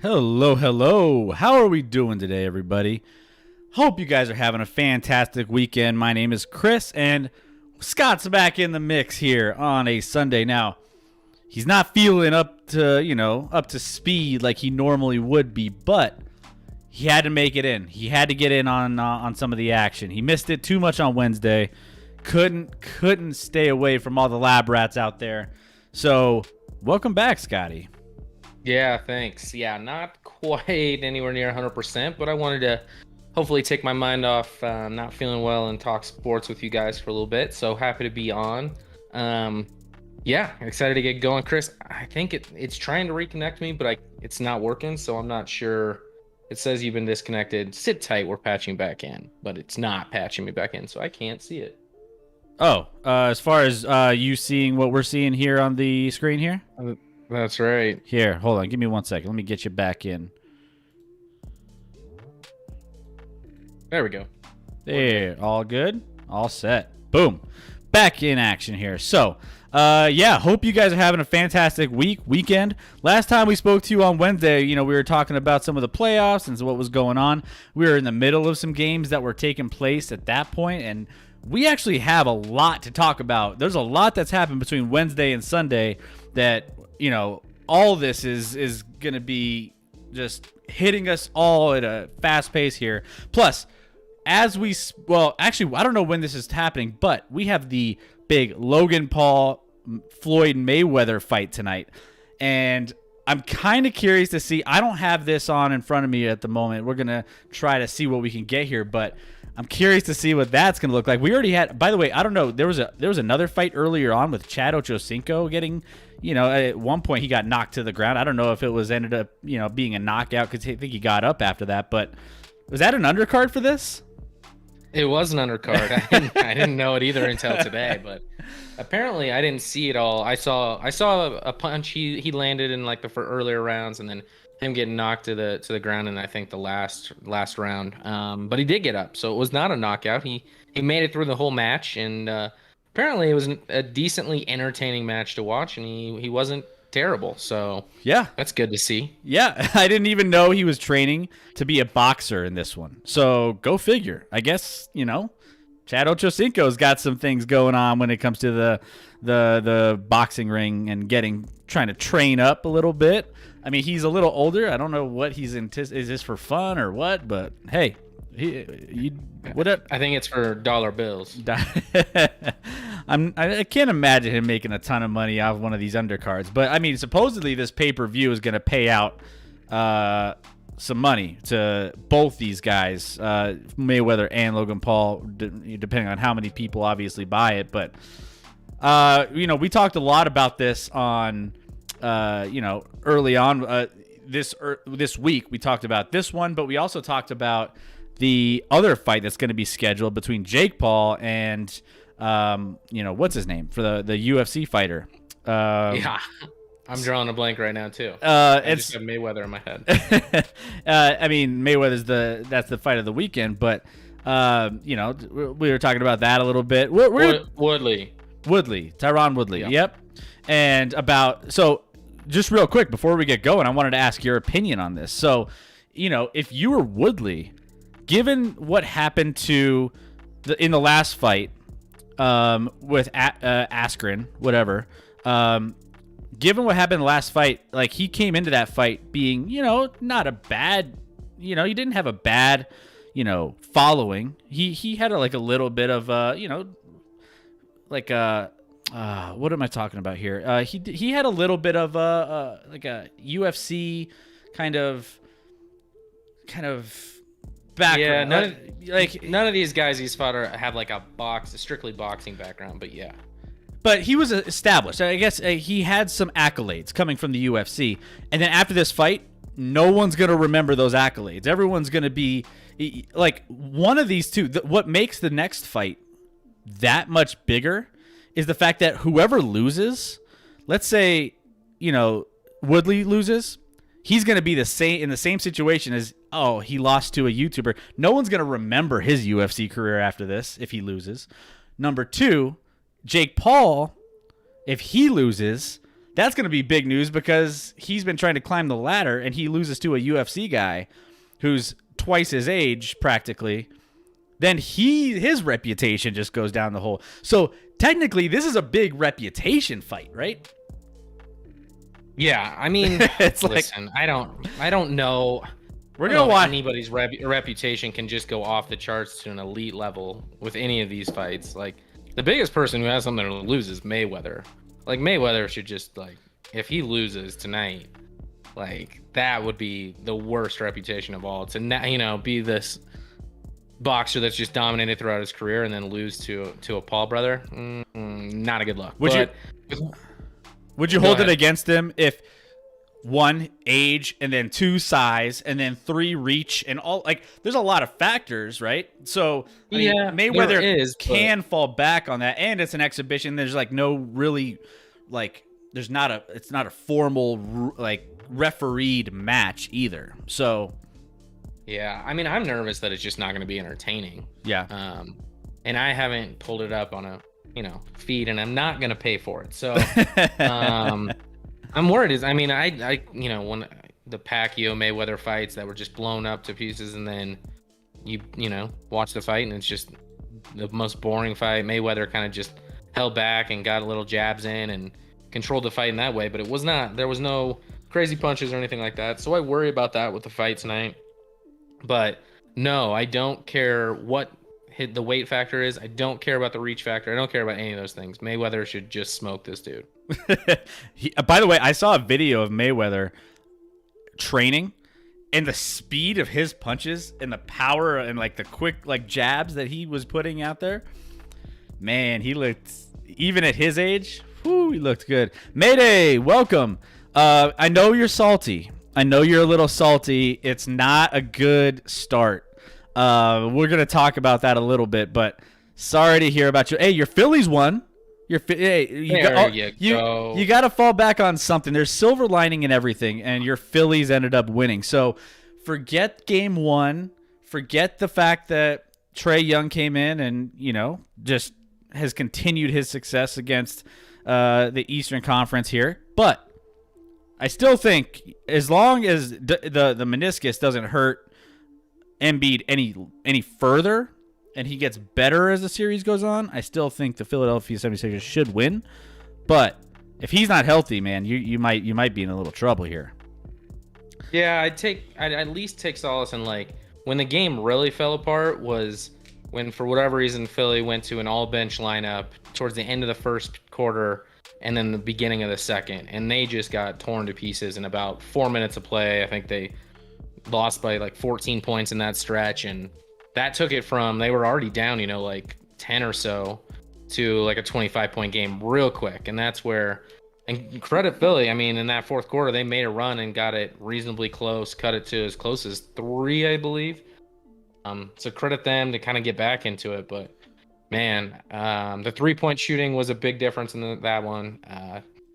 Hello, hello. How are we doing today, everybody? Hope you guys are having a fantastic weekend. My name is Chris, and Scott's back in the mix here on a Sunday. Now, he's not feeling up to speed like he normally would be, but he had to make it in. He had to get in on some of the action. He missed it too much on Wednesday. Couldn't stay away from all the lab rats out there. So, welcome back, Scotty. Yeah, thanks. Yeah, not quite anywhere near 100%, but I wanted to hopefully take my mind off not feeling well and talk sports with you guys for a little bit. So happy to be on. Yeah, excited to get going. Chris, I think it's trying to reconnect me, but it's not working, so I'm not sure. It says you've been disconnected. Sit tight, we're patching back in, but it's not patching me back in, so I can't see it. Oh, as far as you seeing what we're seeing here on the screen here? That's right. Here, hold on. Give me 1 second. Let me get you back in. There we go. There. All good? All set. Boom. Back in action here. So, yeah, hope you guys are having a fantastic weekend. Last time we spoke to you on Wednesday, we were talking about some of the playoffs and what was going on. We were in the middle of some games that were taking place at that point, and we actually have a lot to talk about. There's a lot that's happened between Wednesday and Sunday that all this is going to be just hitting us all at a fast pace here. Plus, actually, I don't know when this is happening, but we have the big Logan Paul Floyd Mayweather fight tonight. And I'm kind of curious to see. I don't have this on in front of me at the moment. We're going to try to see what we can get here, but I'm curious to see what that's going to look like. We already had, by the way, I don't know. There was another fight earlier on with Chad Ochocinco getting, at one point he got knocked to the ground. I don't know if it was ended up, being a knockout because I think he got up after that. But was that an undercard for this? It was an undercard. I didn't know it either until today, but apparently I didn't see it all. I saw a punch he landed in like for earlier rounds, and then him getting knocked to the ground in I think the last round. But he did get up, so it was not a knockout. He made it through the whole match, and apparently it was a decently entertaining match to watch, and he wasn't terrible. So yeah, that's good to see. Yeah, I didn't even know he was training to be a boxer in this one. So go figure. I guess Chad Ochocinco's got some things going on when it comes to the boxing ring and trying to train up a little bit. I mean, he's a little older. I don't know what he's is this for fun or what, but hey, what up? I think it's for dollar bills. I can't imagine him making a ton of money off one of these undercards, but I mean, supposedly this pay-per-view is going to pay out some money to both these guys, Mayweather and Logan Paul, depending on how many people obviously buy it. But We talked a lot about this on, early on this week. We talked about this one, but we also talked about the other fight that's going to be scheduled between Jake Paul and, what's his name for the UFC fighter. Yeah. I'm drawing a blank right now too. I just have Mayweather in my head. I mean, Mayweather's that's the fight of the weekend, but we were talking about that a little bit. Woodley, Tyron Woodley. Yep. And just real quick before we get going, I wanted to ask your opinion on this. So, if you were Woodley, given what happened in the last fight with Askren, whatever. Given what happened in the last fight, like he came into that fight being, not a bad, he didn't have a bad, following. He had a little bit of, what am I talking about here? He had a little bit of a UFC kind of background. Yeah, none of these guys he's fought have a strictly boxing background, but yeah. But he was established. I guess he had some accolades coming from the UFC. And then after this fight, no one's going to remember those accolades. Everyone's going to be one of these two. What makes the next fight that much bigger is the fact that whoever loses, let's say, Woodley loses, he's going to be in the same situation as, he lost to a YouTuber. No one's going to remember his UFC career after this if he loses. Number two, Jake Paul, if he loses, that's going to be big news because he's been trying to climb the ladder and he loses to a UFC guy who's twice his age practically. Then his reputation just goes down the hole. So technically, this is a big reputation fight, right? Yeah, I mean, listen, I don't know. We're gonna watch anybody's reputation can just go off the charts to an elite level with any of these fights. The biggest person who has something to lose is Mayweather. Mayweather should just if he loses tonight, that would be the worst reputation of all. To be this boxer that's just dominated throughout his career and then lose to a Paul brother, not a good look. Would you hold it against him if 1, age, and then 2, size, and then 3, reach, and all there's a lot of factors, right? So Mayweather can fall back on that, and it's an exhibition. There's no really it's not a formal refereed match either. So yeah, I mean, I'm nervous that it's just not going to be entertaining. Yeah. And I haven't pulled it up on a feed, and I'm not going to pay for it. So I'm worried. When the Pacquiao Mayweather fights that were just blown up to pieces, and then you watch the fight and it's just the most boring fight. Mayweather kind of just held back and got a little jabs in and controlled the fight in that way, but there was no crazy punches or anything like that. So I worry about that with the fight tonight. But no, I don't care what the weight factor is. I don't care about the reach factor. I don't care about any of those things. Mayweather should just smoke this dude. By the way, I saw a video of Mayweather training, and the speed of his punches and the power and the quick jabs that he was putting out there. Man, he looked, even at his age, he looked good. Mayday, welcome. I know you're salty. I know you're a little salty. It's not a good start. We're gonna talk about that a little bit, but sorry to hear about you. Hey, your Phillies won. You got to fall back on something. There's silver lining in everything, and your Phillies ended up winning. So forget game 1. Forget the fact that Trae Young came in and just has continued his success against the Eastern Conference here. But I still think as long as the meniscus doesn't hurt Embiid any further, and he gets better as the series goes on, I still think the Philadelphia 76ers should win. But if he's not healthy, man, you might be in a little trouble here. Yeah, I'd at least take solace in when the game really fell apart was when, for whatever reason, Philly went to an all-bench lineup towards the end of the first quarter and then the beginning of the second, and they just got torn to pieces in about 4 minutes of play. I think they lost by 14 points in that stretch, and that took it from, they were already down 10 or so to like a 25-point game real quick. And that's where, and credit Philly. I mean, in that fourth quarter, they made a run and got it reasonably close, cut it to as close as 3, I believe. So credit them to kind of get back into it. But man, the 3-point shooting was a big difference in that one.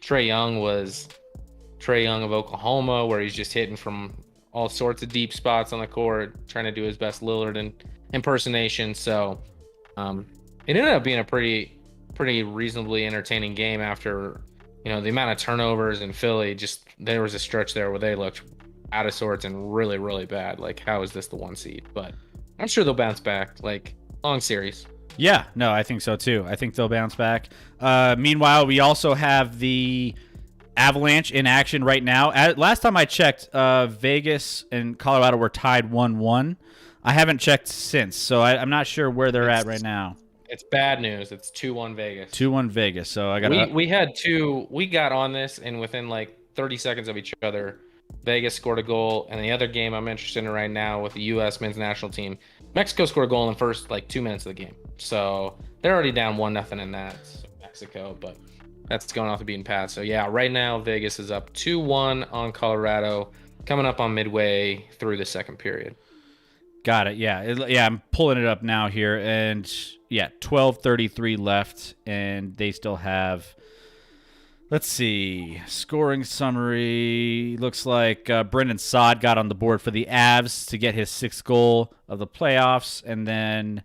Trae Young of Oklahoma, where he's just hitting from all sorts of deep spots on the court, trying to do his best Lillard impersonation. So it ended up being a pretty reasonably entertaining game after, the amount of turnovers in Philly. Just there was a stretch there where they looked out of sorts and really, really bad. Like, how is this the 1 seed? But I'm sure they'll bounce back. Like, long series. Yeah, no, I think so too. I think they'll bounce back. Meanwhile, we also have the Avalanche in action right now. Last time I checked, Vegas and Colorado were tied 1-1. I haven't checked since, so I'm not sure where they're at right now. It's bad news. It's 2-1 Vegas. 2-1 Vegas. So I got. We got on this, and within like 30 seconds of each other, Vegas scored a goal. And the other game I'm interested in right now with the U.S. men's national team, Mexico scored a goal in the first like 2 minutes of the game. So they're already down 1-0 in that. So Mexico, but that's going off the beaten path. So yeah, right now Vegas is up 2-1 on Colorado, coming up on midway through the second period. Got it. Yeah. I'm pulling it up now here, and yeah, 12:33 left, and they still have. Let's see. Scoring summary. Looks like Brendan Saad got on the board for the Avs to get his 6th goal of the playoffs, and then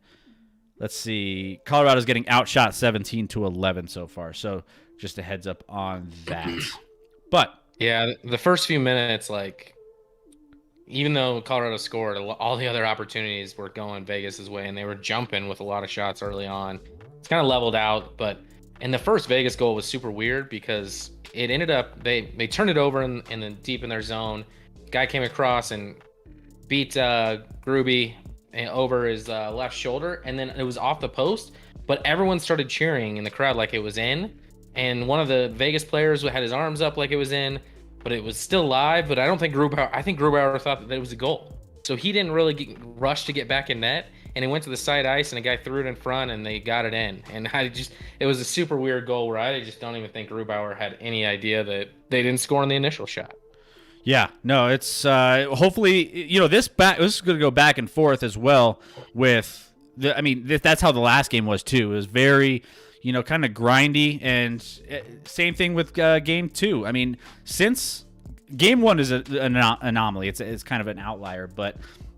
let's see. Colorado's getting outshot 17-11 so far. So just a heads up on that. But yeah, the first few minutes, like, even though Colorado scored, all the other opportunities were going Vegas's way, and they were jumping with a lot of shots early on. It's kind of leveled out, but and the first Vegas goal was super weird because it ended up they turned it over in the deep in their zone. Guy came across and beat Gruby over his left shoulder, and then it was off the post. But everyone started cheering in the crowd like it was in, and one of the Vegas players had his arms up like it was in. But it was still live. But I think Grubauer thought that it was a goal. So he didn't really rush to get back in net. And he went to the side ice, and a guy threw it in front, and they got it in. And it was a super weird goal where I just don't even think Grubauer had any idea that they didn't score on the initial shot. Yeah, no, it's hopefully, this is going to go back and forth as well with that's how the last game was too. It was very, kind of grindy, and same thing with game 2. I mean, since game 1 is an anomaly, it's kind of an outlier, but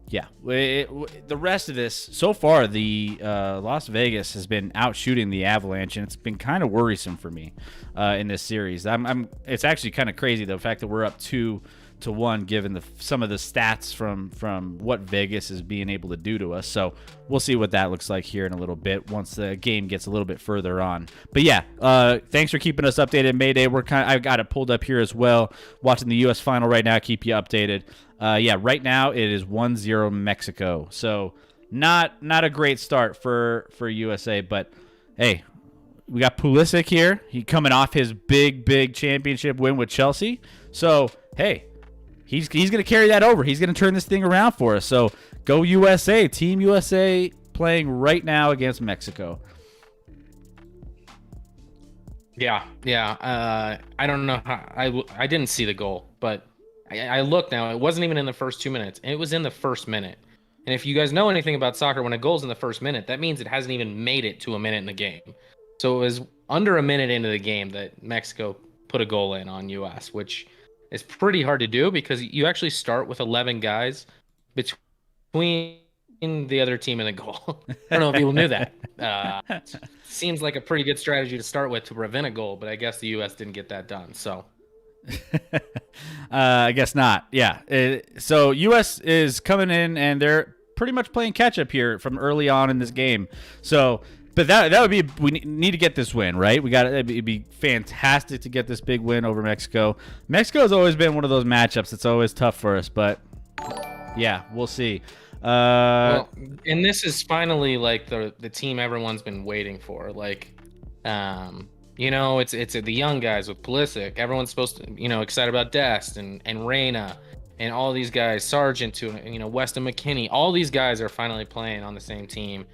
yeah, the rest of this so far, the Las Vegas has been out shooting the Avalanche, and it's been kind of worrisome for me in this series. It's actually kind of crazy the fact that we're up 2-1 given some of the stats from what Vegas is being able to do to us. So we'll see what that looks like here in a little bit once the game gets a little bit further on. But yeah, thanks for keeping us updated. Mayday, I've got it pulled up here as well. Watching the U.S. final right now, keep you updated. Right now it is 1-0 Mexico. So not a great start for USA, but hey, we got Pulisic here. He coming off his big championship win with Chelsea. So hey, he's going to carry that over. He's going to turn this thing around for us. So go USA. Team USA playing right now against Mexico. Yeah. I don't know how I didn't see the goal, but I looked now. It wasn't even in the first 2 minutes. It was in the first minute. And if you guys know anything about soccer, when a goal's in the first minute, that means it hasn't even made it to a minute in the game. So it was under a minute into the game that Mexico put a goal in on US, which is pretty hard to do because you actually start with 11 guys between the other team and the goal. I don't know if people knew that. Seems like a pretty good strategy to start with to prevent a goal, but I guess the US didn't get that done. So I guess not. Yeah. So U.S. is coming in, and they're pretty much playing catch up here from early on in this game. So, but that would be, we need to get this win, right? It'd be fantastic to get this big win over Mexico. Mexico has always been one of those matchups that's always tough for us, but yeah, we'll see. Well, and this is finally like the team everyone's been waiting for. Like, it's the young guys with Pulisic. Everyone's supposed to, excited about Dest and Reyna and all these guys, Sargent to, Weston McKennie. All these guys are finally playing on the same team.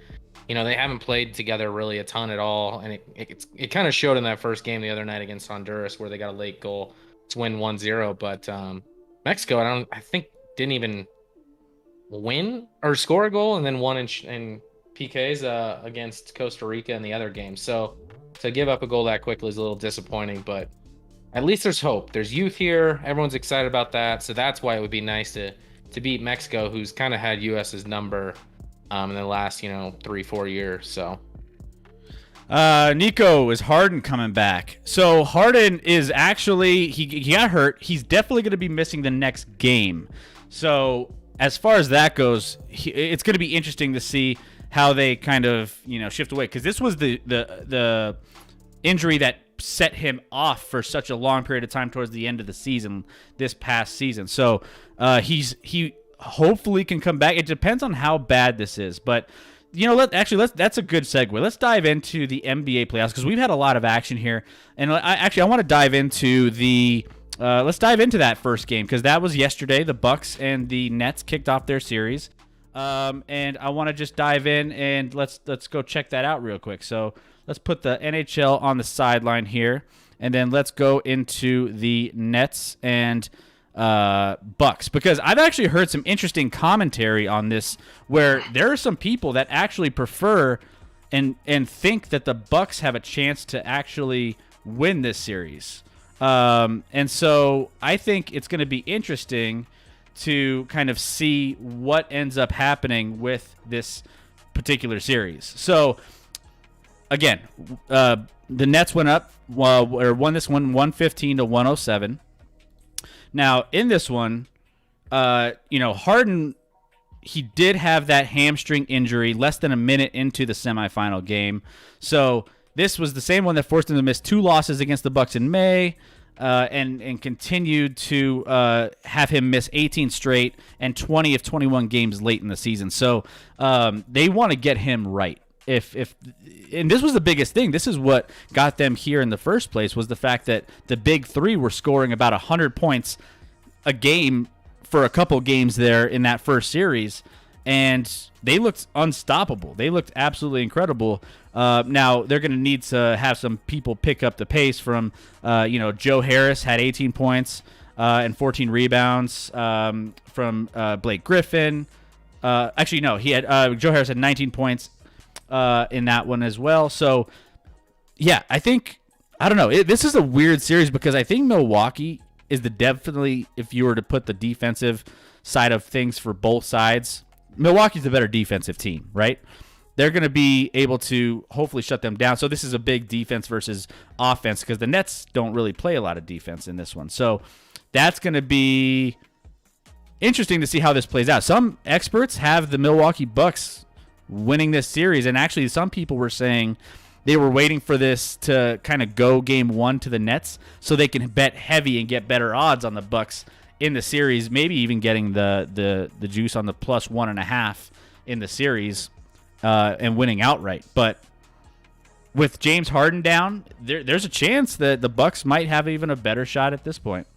they haven't played together really a ton at all, and it kind of showed in that first game the other night against Honduras where they got a late goal to win 1-0. But Mexico, I think didn't even win or score a goal, and then won in PKs against Costa Rica in the other game. So to give up a goal that quickly is a little disappointing, but at least there's hope. There's youth here. Everyone's excited about that. So that's why it would be nice to beat Mexico, who's kind of had US's number in the last, 3-4 years. So Nico, is Harden coming back? So Harden is actually, he got hurt. He's definitely going to be missing the next game. So as far as that goes, it's going to be interesting to see how they kind of, shift away, because this was the injury that set him off for such a long period of time towards the end of the season, this past season. So he hopefully can come back. It depends on how bad this is, but that's a good segue. Let's dive into the NBA playoffs, because we've had a lot of action here, and I want to dive into let's dive into that first game, because that was yesterday. The Bucks and the Nets kicked off their series, and I want to just dive in and let's go check that out real quick. So let's put the NHL on the sideline here, and then let's go into the Nets and Bucks, because I've actually heard some interesting commentary on this, where there are some people that actually prefer and think that the Bucks have a chance to actually win this series. And so I think it's going to be interesting to kind of see what ends up happening with this particular series. So again, the Nets won this one 115-107. Now, in this one, Harden, he did have that hamstring injury less than a minute into the semifinal game. So this was the same one that forced him to miss 2 losses against the Bucks in May, and continued to have him miss 18 straight and 20 of 21 games late in the season. So they want to get him right. And this was the biggest thing. This is what got them here in the first place, was the fact that the big three were scoring about 100 points a game for a couple games there in that first series, and they looked unstoppable. They looked absolutely incredible. Now they're going to need to have some people pick up the pace from, Joe Harris had 18 points and 14 rebounds from Blake Griffin. Actually, no, he had Joe Harris had 19 points in that one as well. So, yeah, I don't know. This is a weird series, because I think Milwaukee is definitely, if you were to put the defensive side of things for both sides, Milwaukee's the better defensive team, right? They're going to be able to hopefully shut them down. So this is a big defense versus offense, because the Nets don't really play a lot of defense in this one. So that's going to be interesting to see how this plays out. Some experts have the Milwaukee Bucks winning this series, and actually some people were saying they were waiting for this to kind of go game 1 to the Nets so they can bet heavy and get better odds on the Bucks in the series, maybe even getting the juice on the plus 1.5 in the series and winning outright. But with James Harden down, there's a chance that the Bucks might have even a better shot at this point.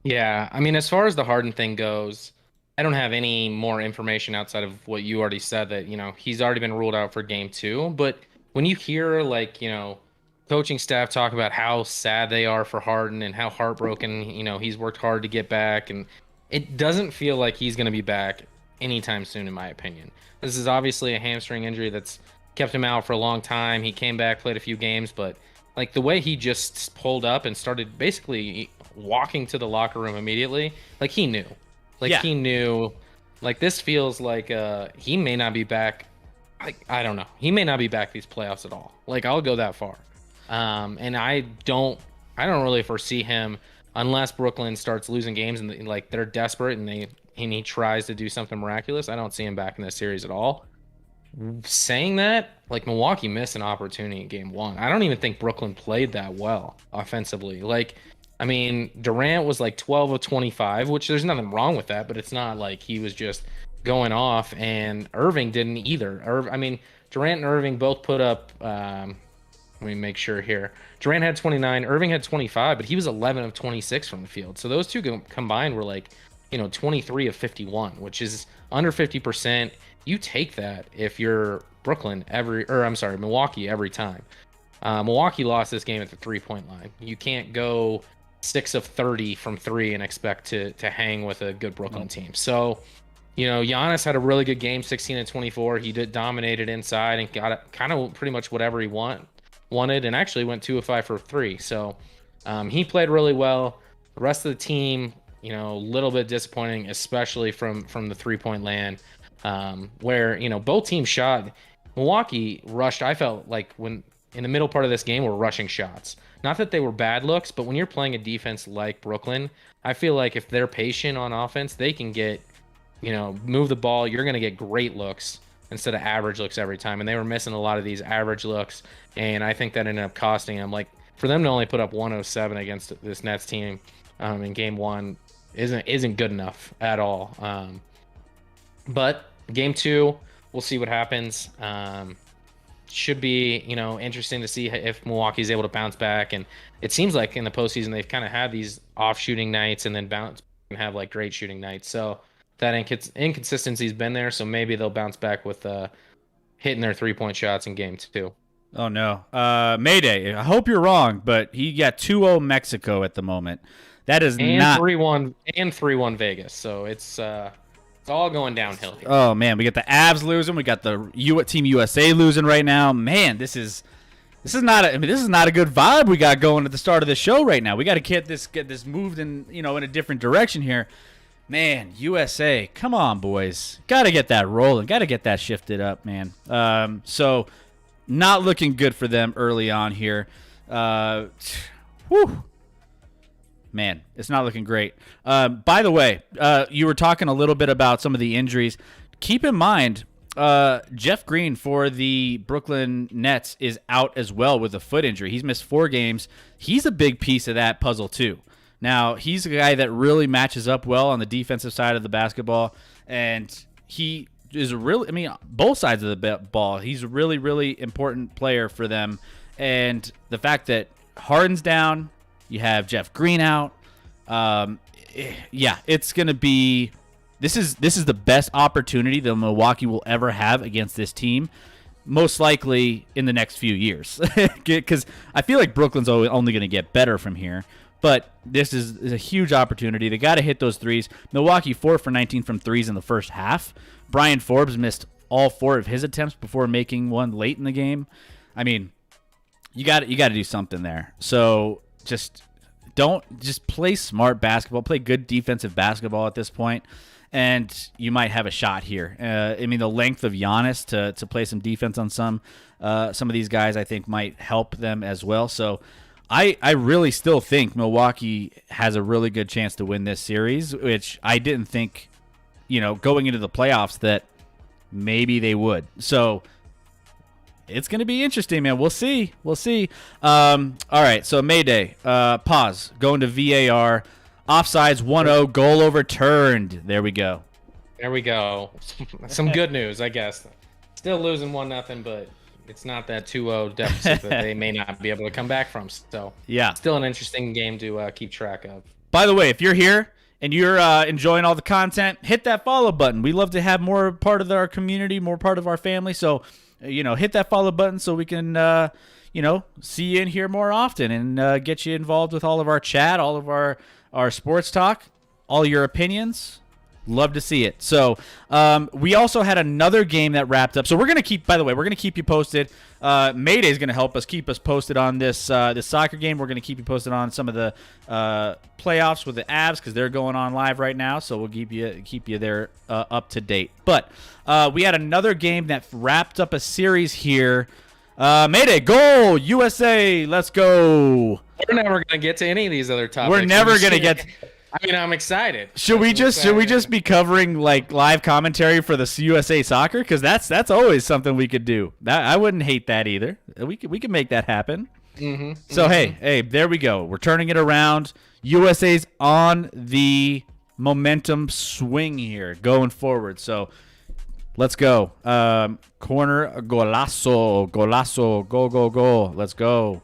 Yeah, I mean, as far as the Harden thing goes, I don't have any more information outside of what you already said, that, he's already been ruled out for game 2. But when you hear, coaching staff talk about how sad they are for Harden and how heartbroken, he's worked hard to get back, and it doesn't feel like he's going to be back anytime soon, in my opinion. This is obviously a hamstring injury that's kept him out for a long time. He came back, played a few games, but the way he just pulled up and started basically walking to the locker room immediately, he knew. He knew, this feels like he may not be back. I don't know. He may not be back these playoffs at all. I'll go that far. And I don't really foresee him, unless Brooklyn starts losing games and they're desperate and he tries to do something miraculous. I don't see him back in this series at all. Saying that, Milwaukee missed an opportunity in game 1. I don't even think Brooklyn played that well offensively. Durant was 12 of 25, which there's nothing wrong with that, but it's not like he was just going off, and Irving didn't either. Durant and Irving both put up, let me make sure here. Durant had 29, Irving had 25, but he was 11 of 26 from the field. So those two combined were 23 of 51, which is under 50%. You take that if you're Milwaukee every time. Milwaukee lost this game at the 3-point line. You can't go 6 of 30 from 3 and expect to hang with a good Brooklyn team. So, Giannis had a really good game, 16 and 24. He dominated inside and got kind of pretty much whatever he wanted, and actually went 2 of 5 for 3. So he played really well. The rest of the team, a little bit disappointing, especially from the 3-point land, where both teams shot. Milwaukee rushed. I felt like when in the middle part of this game were rushing shots. Not that they were bad looks, but when you're playing a defense like Brooklyn, I feel like if they're patient on offense, they can get, move the ball. You're going to get great looks instead of average looks every time. And they were missing a lot of these average looks. And I think that ended up costing them. Like, for them to only put up 107 against this Nets team in game 1 isn't good enough at all. But game 2, we'll see what happens. Should be, interesting to see if Milwaukee's able to bounce back. And it seems like in the postseason, they've kind of had these off shooting nights and then bounce and have like great shooting nights. So that inconsistency's been there. So maybe they'll bounce back with hitting their 3-point shots in game 2. Oh, no. Mayday. I hope you're wrong, but he got 2-0 Mexico at the moment. That is not 3-1 and 3-1 Vegas. So it's all going downhill here. Oh man, we got the Avs losing, we got the Team USA losing right now. Man, this is not a good vibe we got going at the start of the show right now. We got to get this moved in a different direction here. Man, USA, come on boys. Got to get that rolling. Got to get that shifted up, man. So not looking good for them early on here. Whew. Man, it's not looking great. By the way, you were talking a little bit about some of the injuries. Keep in mind, Jeff Green for the Brooklyn Nets is out as well with a foot injury. He's missed 4 games. He's a big piece of that puzzle too. Now, he's a guy that really matches up well on the defensive side of the basketball, and he is both sides of the ball. He's a really, really important player for them. And the fact that Harden's down, you have Jeff Green out. It's going to be this is the best opportunity that Milwaukee will ever have against this team, most likely in the next few years. Because I feel like Brooklyn's only going to get better from here. But this is a huge opportunity. They got to hit those threes. Milwaukee 4 for 19 from threes in the first half. Brian Forbes missed all 4 of his attempts before making one late in the game. I mean, you got to do something there. So just play smart basketball, play good defensive basketball at this point, and you might have a shot here. The length of Giannis to play some defense on some of these guys, I think, might help them as well. So I really still think Milwaukee has a really good chance to win this series, which I didn't think, going into the playoffs that maybe they would. So it's going to be interesting, man. We'll see. All right, so Mayday, pause, going to VAR, offsides 1-0, goal overturned. There we go. Some good news, I guess. Still losing 1-0, but it's not that 2-0 deficit that they may not be able to come back from. So yeah, still an interesting game to keep track of. By the way, if you're here and you're enjoying all the content, hit that follow button. We love to have more part of our community, more part of our family. So hit that follow button so we can, see you in here more often and get you involved with all of our chat, all of our sports talk, all your opinions. Love to see it. So we also had another game that wrapped up. So we're going to keep you posted. Mayday is going to help us keep us posted on this soccer game. We're going to keep you posted on some of the playoffs with the Avs because they're going on live right now. So we'll keep you there up to date. But we had another game that wrapped up a series here. Mayday, goal, USA, let's go. We're never going to get to any of these other topics. We're never going to get... I'm excited. Should we just be covering like live commentary for the USA soccer? Because that's always something we could do. I wouldn't hate that either. We could make that happen. Mm-hmm. So hey, there we go. We're turning it around. USA's on the momentum swing here, going forward. So let's go. Corner golazo, go. Let's go.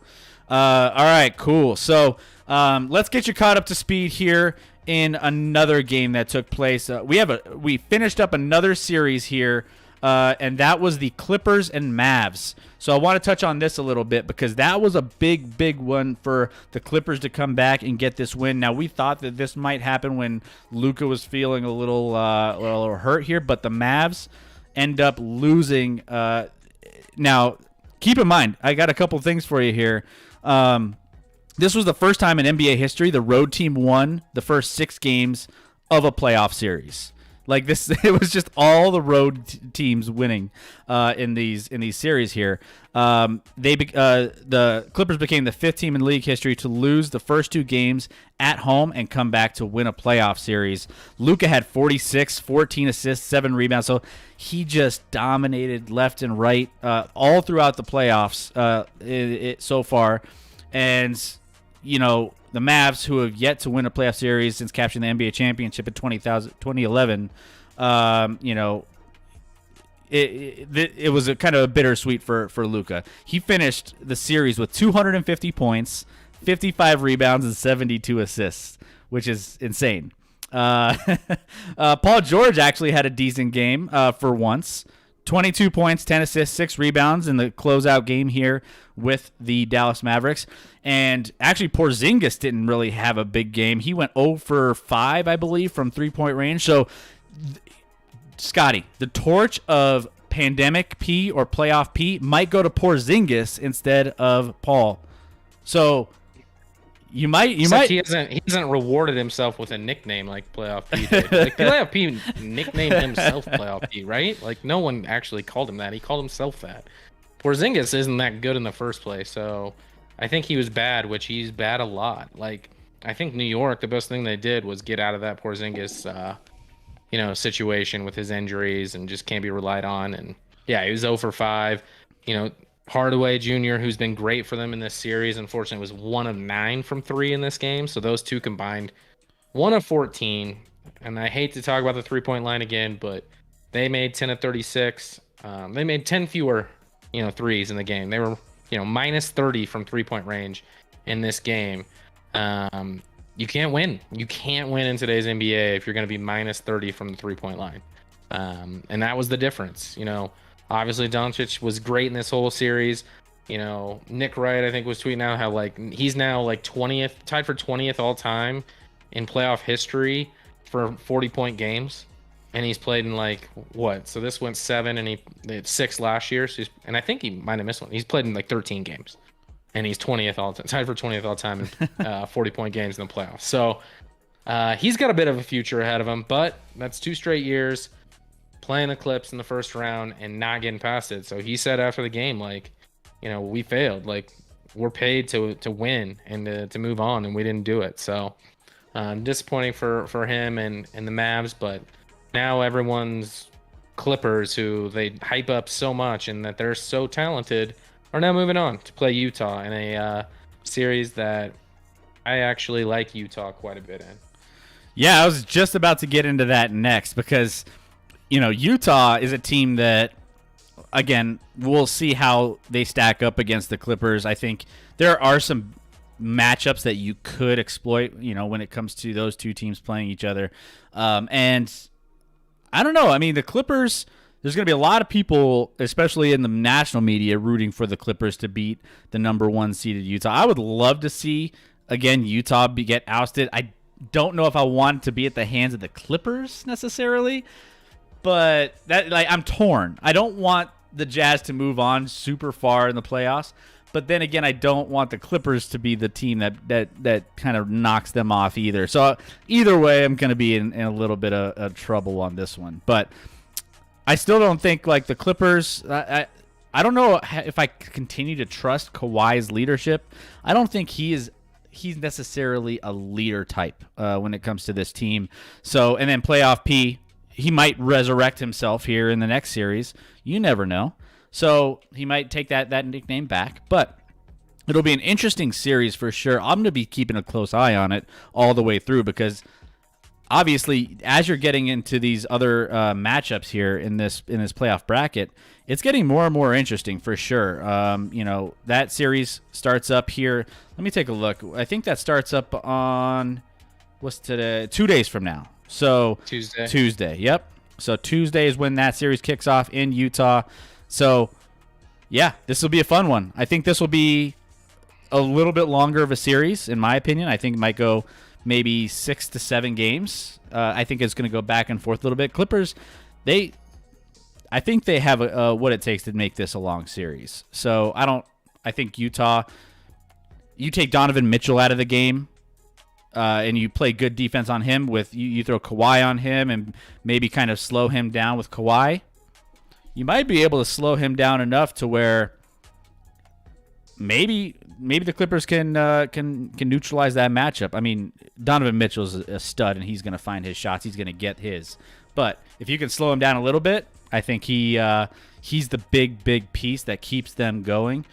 All right, cool. So let's get you caught up to speed here in another game that took place. We finished up another series here, and that was the Clippers and Mavs. So I want to touch on this a little bit because that was a big one for the Clippers to come back and get this win. Now, we thought that this might happen when Luka was feeling a little hurt here, but the Mavs end up losing. Now, keep in mind, I got a couple things for you here. This was the first time in NBA history the road team won the first 6 games of a playoff series. Like this, it was just all the road teams winning in these series here. The Clippers became the 5th team in league history to lose the first 2 games at home and come back to win a playoff series. Luka had 46, 14 assists, 7 rebounds. So he just dominated left and right all throughout the playoffs so far. And the Mavs, who have yet to win a playoff series since capturing the NBA championship in 2011, it was a kind of a bittersweet for Luka. He finished the series with 250 points, 55 rebounds, and 72 assists, which is insane. Paul George actually had a decent game for once. 22 points, 10 assists, 6 rebounds in the closeout game here with the Dallas Mavericks. And actually, Porzingis didn't really have a big game. He went 0 for 5, I believe, from three-point range. So, Scotty, the torch of pandemic P or playoff P might go to Porzingis instead of Paul. So, he hasn't rewarded himself with a nickname like Playoff P did. Like Playoff P nicknamed himself Playoff P, right? Like no one actually called him that. He called himself that. Porzingis isn't that good in the first place, so I think he was bad, which he's bad a lot. Like I think New York, the best thing they did was get out of that Porzingis, situation with his injuries and just can't be relied on. And yeah, he was 0 for 5. Hardaway Jr., who's been great for them in this series, unfortunately was 1 of 9 from 3 in this game. So those two combined, 1 of 14. And I hate to talk about the 3-point line again, but they made 10 of 36. They made 10 fewer, threes in the game. They were, minus 30 from 3-point range in this game. You can't win. You can't win in today's NBA if you're going to be minus 30 from the 3-point line. And that was the difference, Obviously, Doncic was great in this whole series. Nick Wright, I think, was tweeting out how he's now 20th, tied for 20th all time in playoff history for 40-point games, and he's played in what? So this went 7, and he had 6 last year. So and I think he might have missed one. He's played in 13 games, and he's 20th all time, tied for 20th all time in 40-point games in the playoffs. So he's got a bit of a future ahead of him, but that's 2 straight years playing the Clips in the first round and not getting past it. So he said after the game, we failed. We're paid to win and to move on, and we didn't do it. So disappointing for him and the Mavs. But now everyone's Clippers, who they hype up so much and that they're so talented, are now moving on to play Utah in a series that I actually like Utah quite a bit in. Yeah, I was just about to get into that next because Utah is a team that, again, we'll see how they stack up against the Clippers. I think there are some matchups that you could exploit, when it comes to those two teams playing each other. And I don't know. I mean, the Clippers, there's going to be a lot of people, especially in the national media, rooting for the Clippers to beat the number 1 seeded Utah. I would love to see, again, Utah get ousted. I don't know if I want it to be at the hands of the Clippers necessarily. But I'm torn. I don't want the Jazz to move on super far in the playoffs, but then again, I don't want the Clippers to be the team that kind of knocks them off either. So either way, I'm going to be in a little bit of trouble on this one. But I still don't think the Clippers. I don't know if I continue to trust Kawhi's leadership. I don't think he's necessarily a leader type when it comes to this team. So and then playoff P. He might resurrect himself here in the next series. You never know. So he might take that nickname back. But it'll be an interesting series for sure. I'm going to be keeping a close eye on it all the way through because obviously as you're getting into these other matchups here in this playoff bracket, it's getting more and more interesting for sure. That series starts up here. Let me take a look. I think that starts up on... what's today? 2 days from now. So Tuesday. Yep. So Tuesday is when that series kicks off in Utah. So yeah, this will be a fun one. I think this will be a little bit longer of a series, in my opinion. I think it might go maybe 6 to 7 games. I think it's going to go back and forth a little bit. Clippers, I think they have what it takes to make this a long series. So I think Utah, you take Donovan Mitchell out of the game, and you play good defense on him you throw Kawhi on him and maybe kind of slow him down with Kawhi. You might be able to slow him down enough to where maybe the Clippers can neutralize that matchup. I mean, Donovan Mitchell's a stud, and he's going to find his shots. He's going to get his. But if you can slow him down a little bit, I think he's the big piece that keeps them going.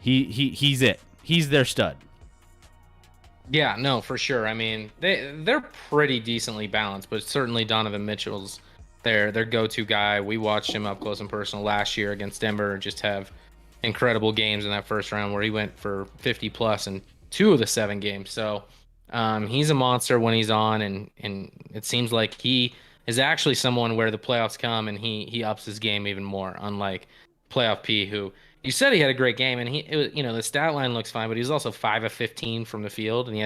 He's it. He's their stud. Yeah, no, for sure. I mean, they're pretty decently balanced, but certainly Donovan Mitchell's their go-to guy. We watched him up close and personal last year against Denver, just have incredible games in that first round where he went for 50 plus in 2 of the 7 games. So he's a monster when he's on, and it seems like he is actually someone where the playoffs come and he ups his game even more, unlike Playoff P, who you said he had a great game, and the stat line looks fine, but he was also 5 of 15 from the field, and he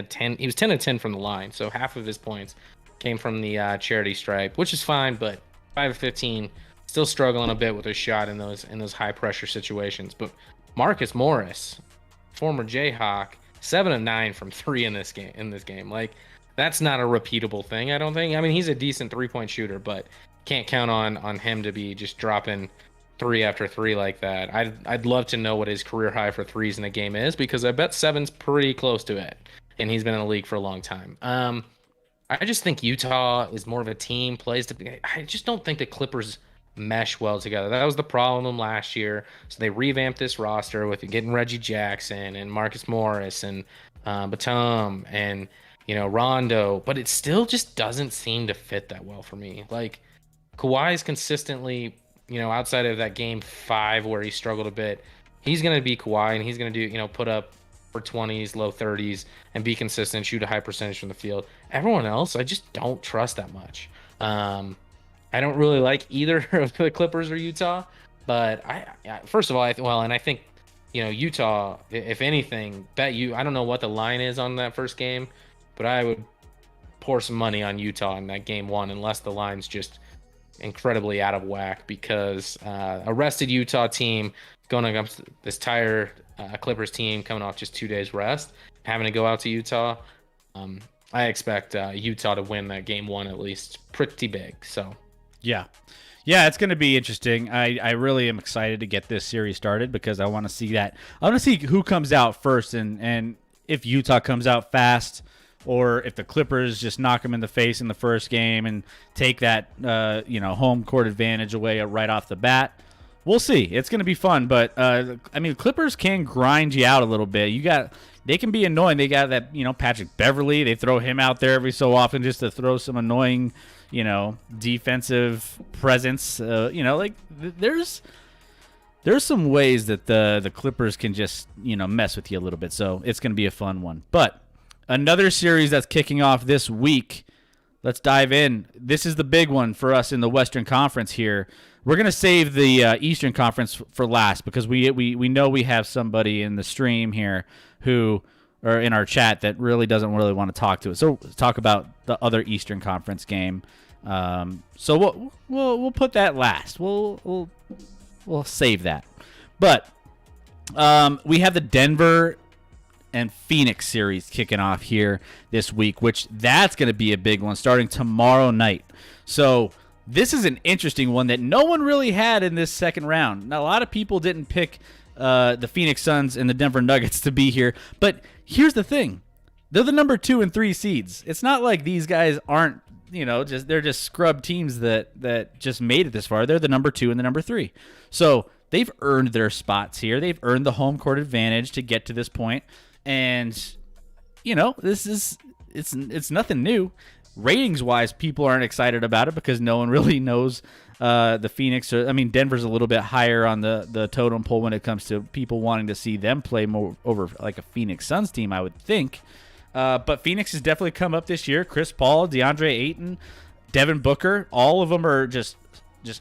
was 10 of 10 from the line, so half of his points came from the charity stripe, which is fine, but 5 of 15, still struggling a bit with his shot in those high pressure situations. But Marcus Morris, former Jayhawk, 7 of 9 from 3 in this game. Like, that's not a repeatable thing, I don't think. I mean, he's a decent 3-point shooter, but can't count on him to be just dropping 3 after 3 like that. I'd love to know what his career high for threes in a game is, because I bet 7's pretty close to it, and he's been in the league for a long time. I just think Utah is more of a team, I just don't think the Clippers mesh well together. That was the problem last year. So they revamped this roster with getting Reggie Jackson and Marcus Morris and Batum and Rondo, but it still just doesn't seem to fit that well for me. Like, Kawhi's consistently, outside of that game 5 where he struggled a bit, he's going to be Kawhi, and he's going to do, put up for 20s, low 30s, and be consistent, shoot a high percentage from the field. Everyone else, I just don't trust that much. I don't really like either of the Clippers or Utah, but first of all, I think, Utah, if anything, I don't know what the line is on that first game, but I would pour some money on Utah in that game 1, unless the line's just incredibly out of whack, because a rested Utah team going against this tired Clippers team coming off just 2 days rest, having to go out to Utah, I expect Utah to win that game 1 at least pretty big. So yeah, it's going to be interesting. I really am excited to get this series started, because I want to see that. I want to see who comes out first, and if Utah comes out fast, or if the Clippers just knock them in the face in the first game and take that home court advantage away right off the bat. We'll see. It's going to be fun, but Clippers can grind you out a little bit. They can be annoying. They got that Patrick Beverly. They throw him out there every so often just to throw some annoying defensive presence. There's some ways that the Clippers can just mess with you a little bit. So it's going to be a fun one. But another series that's kicking off this week. Let's dive in. This is the big one for us in the Western Conference here. We're going to save the Eastern Conference for last, because we know we have somebody in the stream here or in our chat that really doesn't really want to talk to us. So talk about the other Eastern Conference game. So we'll put that last. We'll save that. But we have the Denver and Phoenix series kicking off here this week, which that's going to be a big one starting tomorrow night. So this is an interesting one that no one really had in this second round. Now, a lot of people didn't pick the Phoenix Suns and the Denver Nuggets to be here, but here's the thing. They're the number 2 and 3 seeds. It's not like these guys aren't, they're just scrub teams that just made it this far. They're the number 2 and the number 3. So they've earned their spots here. They've earned the home court advantage to get to this point. And, it's nothing new. Ratings-wise, people aren't excited about it because no one really knows the Phoenix. Denver's a little bit higher on the totem pole when it comes to people wanting to see them play more over like a Phoenix Suns team, I would think. But Phoenix has definitely come up this year. Chris Paul, DeAndre Ayton, Devin Booker, all of them are just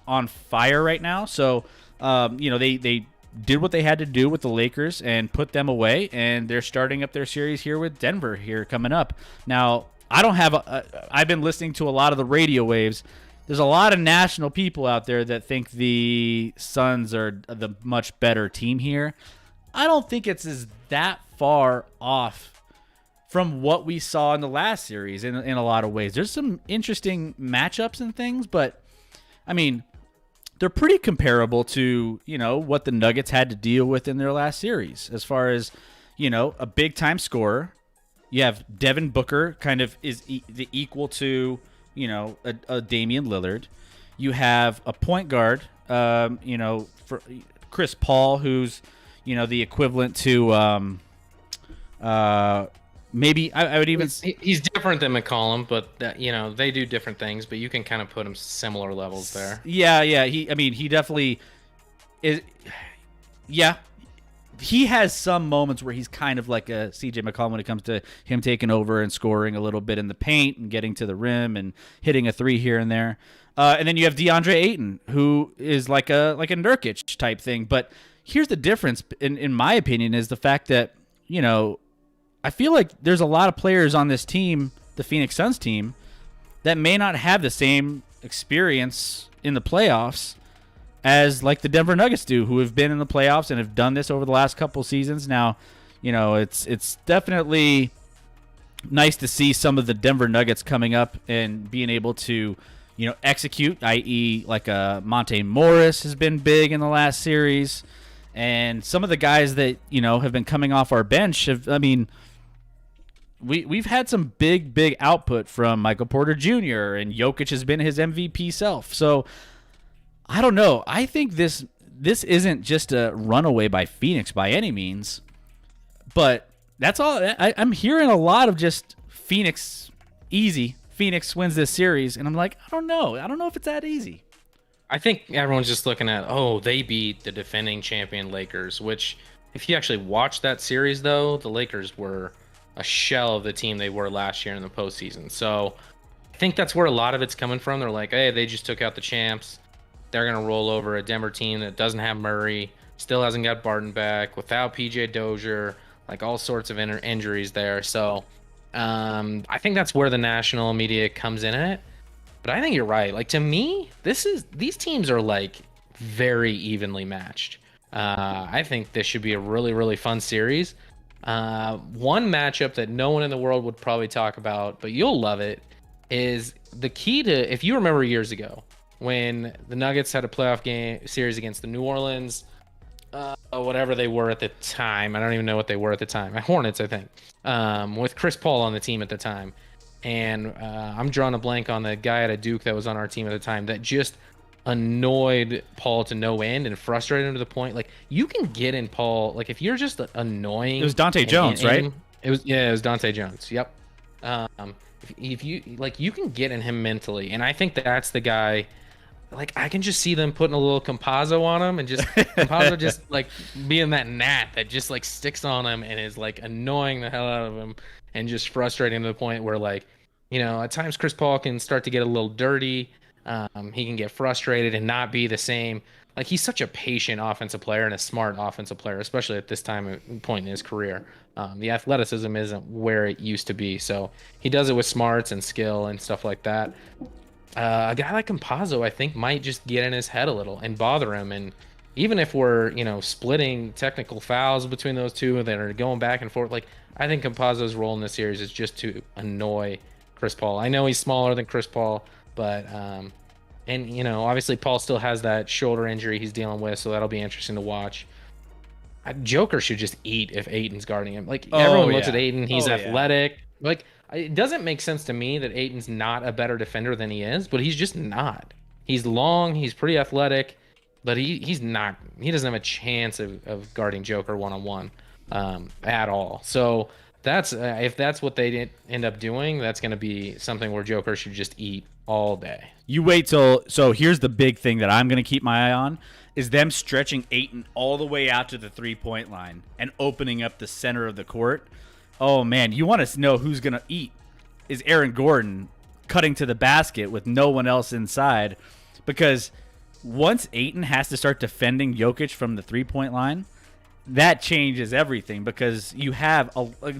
on fire right now. So, they did what they had to do with the Lakers and put them away, and they're starting up their series here with Denver here coming up. Now, I've been listening to a lot of the radio waves. There's a lot of national people out there that think the Suns are the much better team here. I don't think it's that far off from what we saw in the last series in a lot of ways. There's some interesting matchups and things, but I mean, they're pretty comparable to, what the Nuggets had to deal with in their last series as far as, a big time scorer. You have Devin Booker kind of is the equal to, a Damian Lillard. You have a point guard, for Chris Paul, who's, the equivalent to, maybe I would even. He's different than McCollum, but they do different things. But you can kind of put them similar levels there. Yeah. He definitely is. Yeah, he has some moments where he's kind of like a CJ McCollum when it comes to him taking over and scoring a little bit in the paint and getting to the rim and hitting a three here and there. And then you have DeAndre Ayton, who is like a Nurkic type thing. But here's the difference, in my opinion, is the fact that I feel like there's a lot of players on this team, the Phoenix Suns team, that may not have the same experience in the playoffs as like the Denver Nuggets do, who have been in the playoffs and have done this over the last couple seasons. Now, it's definitely nice to see some of the Denver Nuggets coming up and being able to, execute, i.e. like Monte Morris has been big in the last series. And some of the guys that, have been coming off our bench We've had some big output from Michael Porter Jr. and Jokic has been his MVP self. So I don't know. I think this isn't just a runaway by Phoenix by any means, but that's all. I'm hearing a lot of just Phoenix easy. Phoenix wins this series, and I'm like, I don't know. I don't know if it's that easy. I think everyone's just looking at, they beat the defending champion Lakers, which if you actually watch that series, though, the Lakers were a shell of the team they were last year in the postseason. So I think that's where a lot of it's coming from. They're like, hey, they just took out the champs. They're going to roll over a Denver team that doesn't have Murray, still hasn't got Barton back, without PJ Dozier, like all sorts of injuries there. So I think that's where the national media comes in at. But I think you're right. Like, to me, these teams are like very evenly matched. I think this should be a really, really fun series. One matchup that no one in the world would probably talk about, but you'll love it, is the key to, if you remember years ago when the Nuggets had a playoff game series against the New Orleans, whatever they were at the time. I don't even know what they were at the time. Hornets, I think, with Chris Paul on the team at the time. And I'm drawing a blank on the guy at Duke that was on our team at the time that just annoyed Paul to no end and frustrated him to the point, like, you can get in Paul, like, if you're just annoying. It was Dante Jones, right? It was Dante Jones. Yep. If you like, you can get in him mentally, and I think that's the guy. Like, I can just see them putting a little Compazzo on him, and just Compazzo just like being that gnat that just like sticks on him and is like annoying the hell out of him and just frustrating to the point where, like, at times Chris Paul can start to get a little dirty. He can get frustrated and not be the same. Like, he's such a patient offensive player and a smart offensive player, especially at this point in his career. The athleticism isn't where it used to be, so he does it with smarts and skill and stuff like that. A guy like Compazzo, I think, might just get in his head a little and bother him. And even if we're, splitting technical fouls between those two that are going back and forth, like, I think Compazzo's role in this series is just to annoy Chris Paul. I know he's smaller than Chris Paul, but and obviously Paul still has that shoulder injury he's dealing with, so that'll be interesting to watch. Joker should just eat if Ayton's guarding him. Like, everyone looks at Ayton, he's athletic. Yeah. Like, it doesn't make sense to me that Ayton's not a better defender than he is, but he's just not. He's long, he's pretty athletic, but he's not. He doesn't have a chance of guarding Joker one-on-one at all. So that's if that's what they end up doing, that's going to be something where Joker should just eat all day. You wait till. So here's the big thing that I'm going to keep my eye on is them stretching Ayton all the way out to the 3-point line and opening up the center of the court. Oh man, you want to know who's gonna eat? Is Aaron Gordon cutting to the basket with no one else inside? Because once Ayton has to start defending Jokic from the 3-point line, that changes everything. Because you have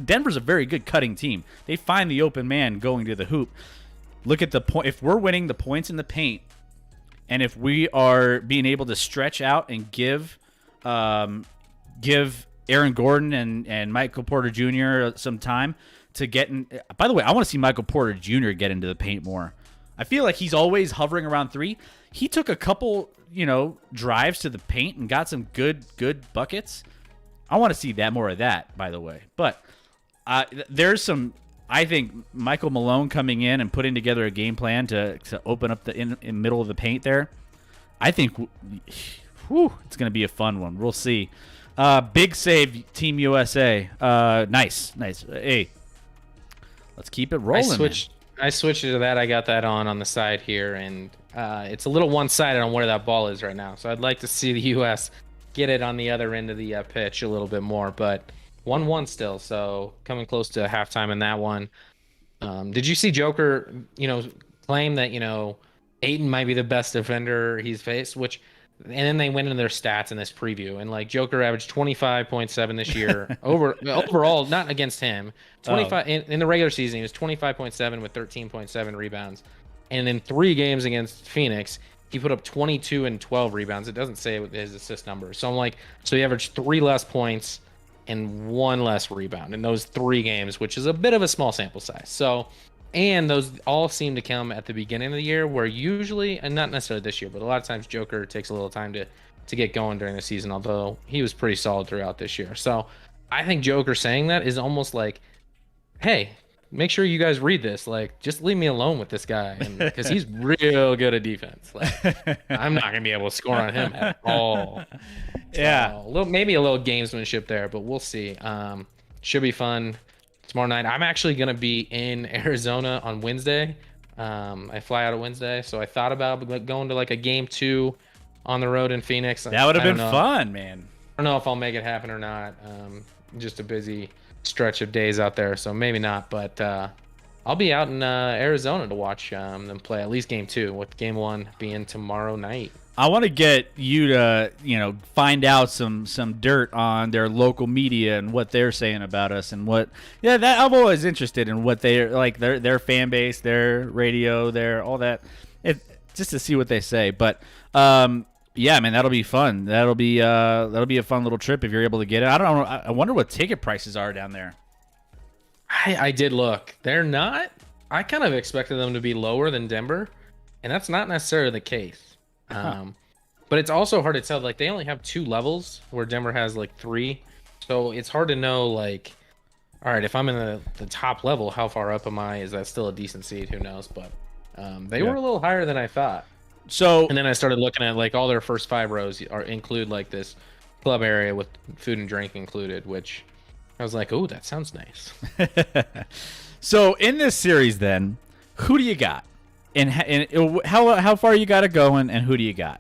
Denver's a very good cutting team. They find the open man going to the hoop. Look at the point. If we're winning the points in the paint, and if we are being able to stretch out and give Aaron Gordon and Michael Porter Jr. some time to get in. By the way, I want to see Michael Porter Jr. get into the paint more. I feel like he's always hovering around 3. He took a couple, drives to the paint and got some good buckets. I want to see that more of that, by the way. But there's some. I think Michael Malone coming in and putting together a game plan to open up the in middle of the paint there. I think it's going to be a fun one. We'll see. Big save, Team USA. Nice. Hey, let's keep it rolling. I switched to that. I got that on the side here, and it's a little one-sided on where that ball is right now. So I'd like to see the U.S. get it on the other end of the pitch a little bit more, but 1-1 still. So coming close to halftime in that one. Did you see Joker, claim that, Ayton might be the best defender he's faced, and then they went into their stats in this preview, and like Joker averaged 25.7 this year overall, not against him. 25 in the regular season, he was 25.7 with 13.7 rebounds, and in 3 games against Phoenix, he put up 22 and 12 rebounds. It doesn't say his assist numbers, so I'm like, so he averaged 3 less points and 1 less rebound in those 3 games, which is a bit of a small sample size. So. And those all seem to come at the beginning of the year, where usually, and not necessarily this year, but a lot of times Joker takes a little time to get going during the season, although he was pretty solid throughout this year. So I think Joker saying that is almost like, hey, make sure you guys read this. Like, just leave me alone with this guy, because he's real good at defense. Like, I'm not going to be able to score on him at all. Yeah. So, maybe a little gamesmanship there, but we'll see. Should be fun. Tomorrow night, I'm actually going to be in Arizona on Wednesday. I fly out on Wednesday, so I thought about going to like a game 2 on the road in Phoenix. That would have been fun, man. I don't know if I'll make it happen or not. Just a busy stretch of days out there, so maybe not. But I'll be out in Arizona to watch them play at least game 2, with game 1 being tomorrow night. I want to get you to, find out some dirt on their local media and what they're saying about us, and that I'm always interested in what they're like, their fan base, their radio, their all that, just to see what they say. But yeah, man, that'll be fun. That'll be a fun little trip if you're able to get it. I don't know. I wonder what ticket prices are down there. I did look. They're not. I kind of expected them to be lower than Denver, and that's not necessarily the case. But it's also hard to tell. Like, they only have 2 levels, where Denver has like 3, so it's hard to know. Like, all right, if I'm in the top level, how far up am I? Is that still a decent seed? Who knows? But they were a little higher than I thought. So, and then I started looking at like all their first 5 rows include like this club area with food and drink included, which I was like, oh, that sounds nice. So in this series, then, who do you got? And how far you got to go, and who do you got?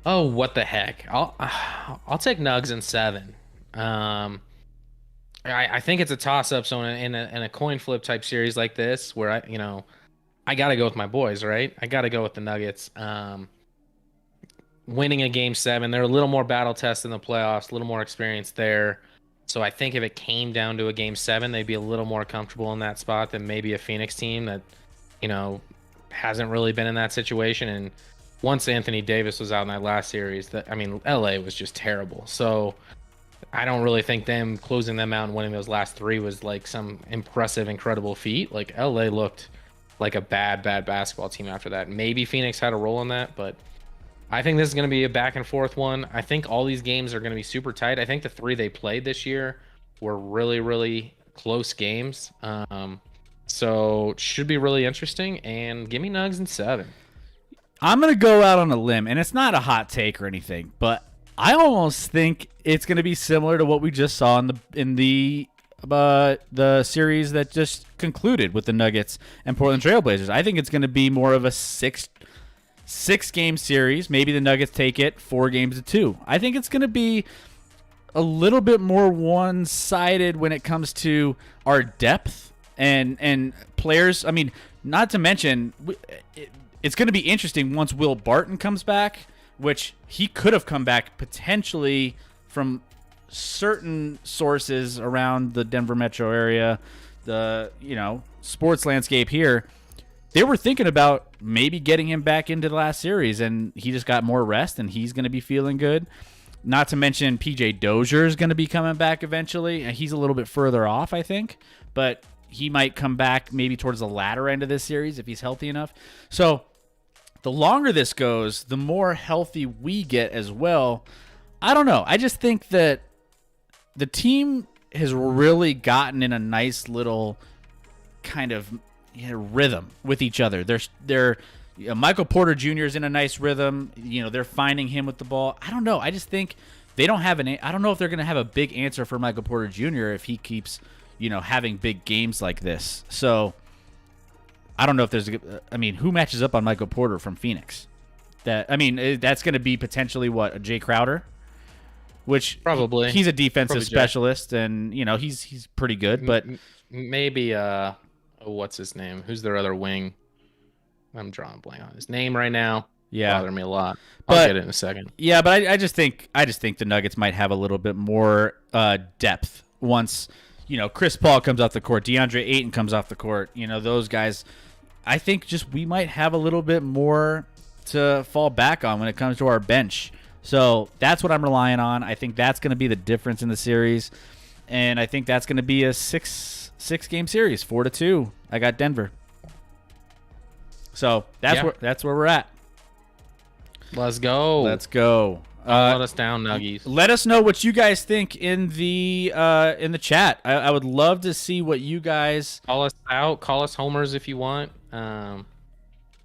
Oh, what the heck! I'll take Nugs in 7. I think it's a toss-up. So in a coin flip type series like this, where I got to go with my boys, right? I got to go with the Nuggets. Winning a game 7, they're a little more battle tested in the playoffs, a little more experience there. So I think if it came down to a game 7, they'd be a little more comfortable in that spot than maybe a Phoenix team that, hasn't really been in that situation. And once Anthony Davis was out in that last series, LA was just terrible. So I don't really think them closing them out and winning those last 3 was like some impressive, incredible feat. Like, LA looked like a bad basketball team after that. Maybe Phoenix had a role in that, but I think this is going to be a back and forth one. I think all these games are going to be super tight. I think the 3 they played this year were really, really close games. So it should be really interesting. And give me Nugs in 7. I'm going to go out on a limb, and it's not a hot take or anything, but I almost think it's going to be similar to what we just saw in the series that just concluded with the Nuggets and Portland Trailblazers. I think it's going to be more of a six game series. Maybe the Nuggets take it 4 games to 2. I think it's going to be a little bit more one-sided when it comes to our depth and players. I mean, not to mention, it's going to be interesting once Will Barton comes back, which he could have come back potentially from certain sources around the Denver metro area, the sports landscape here. They were thinking about maybe getting him back into the last series, and he just got more rest, and he's going to be feeling good. Not to mention PJ Dozier is going to be coming back eventually. He's a little bit further off, I think, but he might come back maybe towards the latter end of this series if he's healthy enough. So the longer this goes, the more healthy we get as well. I don't know. I just think that the team has really gotten in a nice little kind of rhythm with each other. They're Michael Porter Jr. is in a nice rhythm. They're finding him with the ball. I don't know. I just think they don't have I don't know if they're going to have a big answer for Michael Porter Jr. if he keeps, having big games like this. So I don't know if there's who matches up on Michael Porter from Phoenix? That's going to be potentially a Jay Crowder, which probably he's a defensive specialist, and he's pretty good, but maybe what's his name? Who's their other wing? I'm drawing a blank on his name right now. Yeah, bother me a lot. I'll get it in a second. Yeah, but I just think the Nuggets might have a little bit more depth once Chris Paul comes off the court, DeAndre Ayton comes off the court. Those guys. I think just we might have a little bit more to fall back on when it comes to our bench. So that's what I'm relying on. I think that's going to be the difference in the series, and I think that's going to be a six game series, 4-2. I got Denver. So that's where we're at. Let's go. Let us down, Nuggies. Let us know what you guys think in the chat. I would love to see what you guys call us out. Call us homers if you want.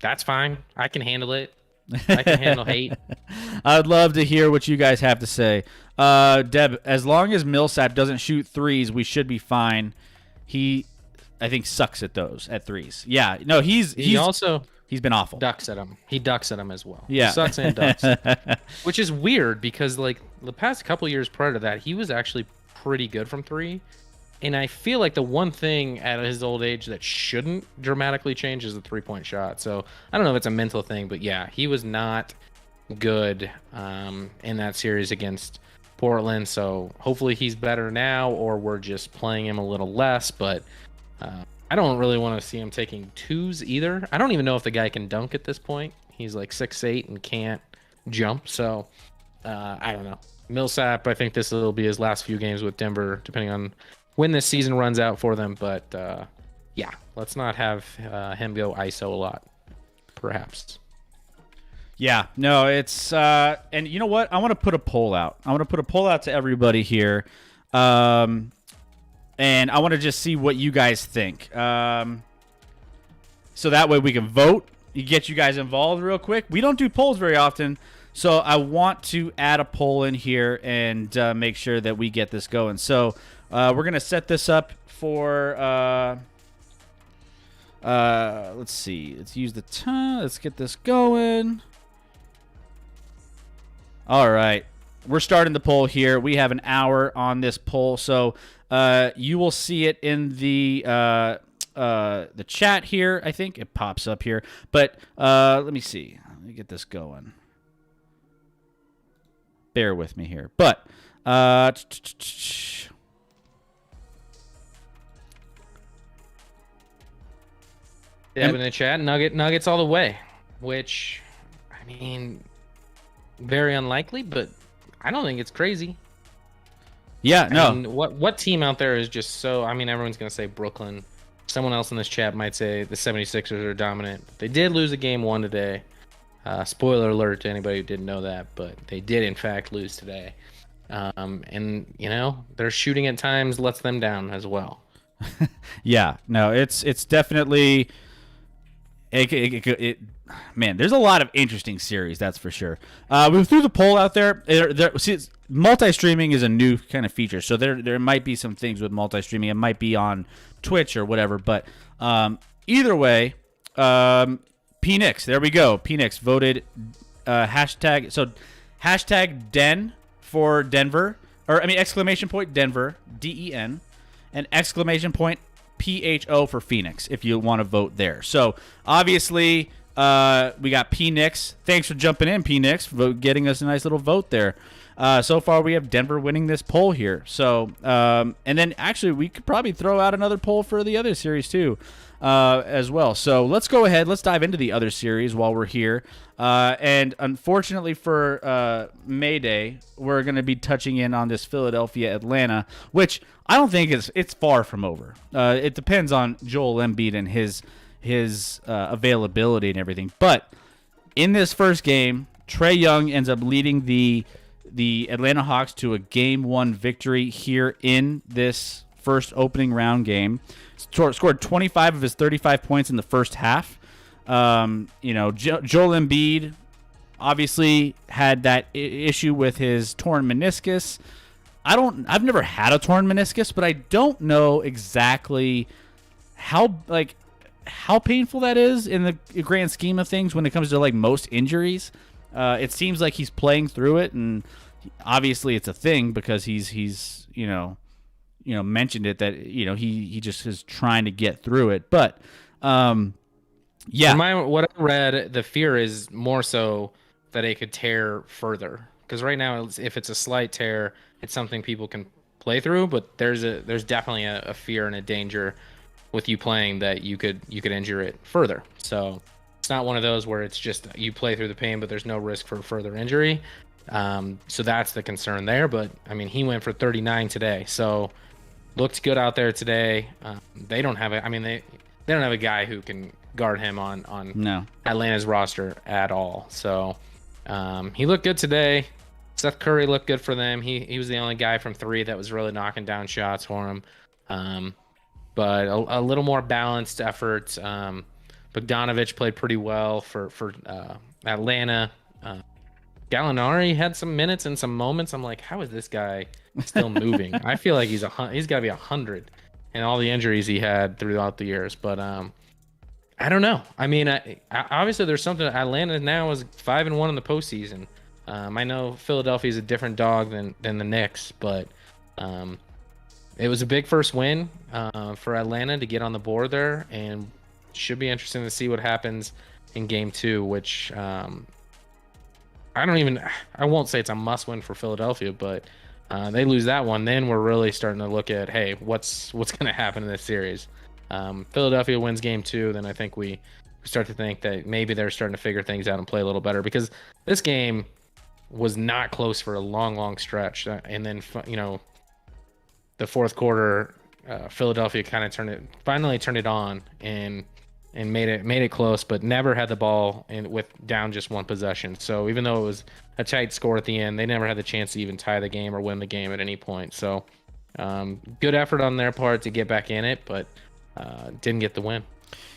That's fine. I can handle it. I can handle hate. I'd love to hear what you guys have to say. Deb, as long as Millsap doesn't shoot threes, we should be fine. He, I think, sucks at threes. Yeah, no, he's been awful. Ducks at him. He ducks at him as well. Yeah, he sucks and ducks, which is weird because like the past couple years prior to that, he was actually pretty good from three. And I feel like the one thing at his old age that shouldn't dramatically change is the 3-point shot. So I don't know if it's a mental thing, but yeah, he was not good in that series against Portland. So hopefully he's better now, or we're just playing him a little less. But I don't really want to see him taking twos either. I don't even know if the guy can dunk at this point. He's like 6'8" and can't jump. So I don't know. Millsap, I think this will be his last few games with Denver, depending on when this season runs out for them. But yeah, let's not have him go ISO a lot, perhaps. Yeah, no, it's and you know what? I want to put a poll out. To everybody here, and I want to just see what you guys think. So that way we can vote. You get you guys involved real quick. We don't do polls very often, so I want to add a poll in here and make sure that we get this going. So we're gonna set this up for. Let's see. Let's use the time. Let's get this going. All right. We're starting the poll here. We have an hour on this poll, so you will see it in the chat here. I think it pops up here, but let me see. Let me get this going. Bear with me here, but in the chat, Nuggets all the way, which I mean, very unlikely, but I don't think it's crazy. Yeah, no. I mean, what team out there is just so... I mean, everyone's going to say Brooklyn. Someone else in this chat might say the 76ers are dominant. They did lose a game 1 today. Spoiler alert to anybody who didn't know that, but they did, in fact, lose today. And, their shooting at times lets them down as well. Yeah, no, it's definitely... Man, there's a lot of interesting series, that's for sure. We threw the poll out there. Multi-streaming is a new kind of feature, so there might be some things with multi-streaming. It might be on Twitch or whatever, but either way, PNix, there we go. PNix voted hashtag Den for Denver. exclamation point Denver, DEN, and exclamation point PHO for Phoenix if you want to vote there. So obviously we got P Nix. Thanks for jumping in, P Nix, for getting us a nice little vote there. So far we have Denver winning this poll here. So and then actually we could probably throw out another poll for the other series too. As well. So let's go ahead. Let's dive into the other series while we're here. And unfortunately for May Day, we're going to be touching in on this Philadelphia-Atlanta, which I don't think it's far from over. It depends on Joel Embiid and his availability and everything. But in this first game, Trae Young ends up leading the Atlanta Hawks to a Game 1 victory here in this first opening round game. Scored 25 of his 35 points in the first half. Joel Embiid obviously had that issue with his torn meniscus. I've never had a torn meniscus, but I don't know exactly how painful that is in the grand scheme of things when it comes to like most injuries. It seems like he's playing through it, and obviously it's a thing because he's mentioned it that he just is trying to get through it. But what I read, the fear is more so that it could tear further, because right now if it's a slight tear, it's something people can play through, but there's definitely a fear and a danger with you playing that you could injure it further. So it's not one of those where it's just you play through the pain but there's no risk for further injury. So that's the concern there. But I mean, he went for 39 today, so looked good out there today. They don't have they don't have a guy who can guard him on Atlanta's roster at all. So he looked good today. Seth Curry looked good for them. He was the only guy from three that was really knocking down shots for him. But a little more balanced effort. Bogdanovich played pretty well for Atlanta. Gallinari had some minutes and some moments. I'm like, how is this guy still moving? I feel like he's got to be 100 and all the injuries he had throughout the years. But I don't know. I mean, obviously there's something. Atlanta now is 5-1 in the postseason. I know Philadelphia is a different dog than the Knicks, but it was a big first win for Atlanta to get on the board there, and should be interesting to see what happens in Game 2, which I won't say it's a must win for Philadelphia, but they lose that one, then we're really starting to look at, hey, what's going to happen in this series. Philadelphia wins Game 2, then I think we start to think that maybe they're starting to figure things out and play a little better, because this game was not close for a long stretch. And then, the fourth quarter, Philadelphia kind of finally turned it on and made it close, but never had the ball with down just one possession. So even though it was a tight score at the end, they never had the chance to even tie the game or win the game at any point. So good effort on their part to get back in it, but didn't get the win.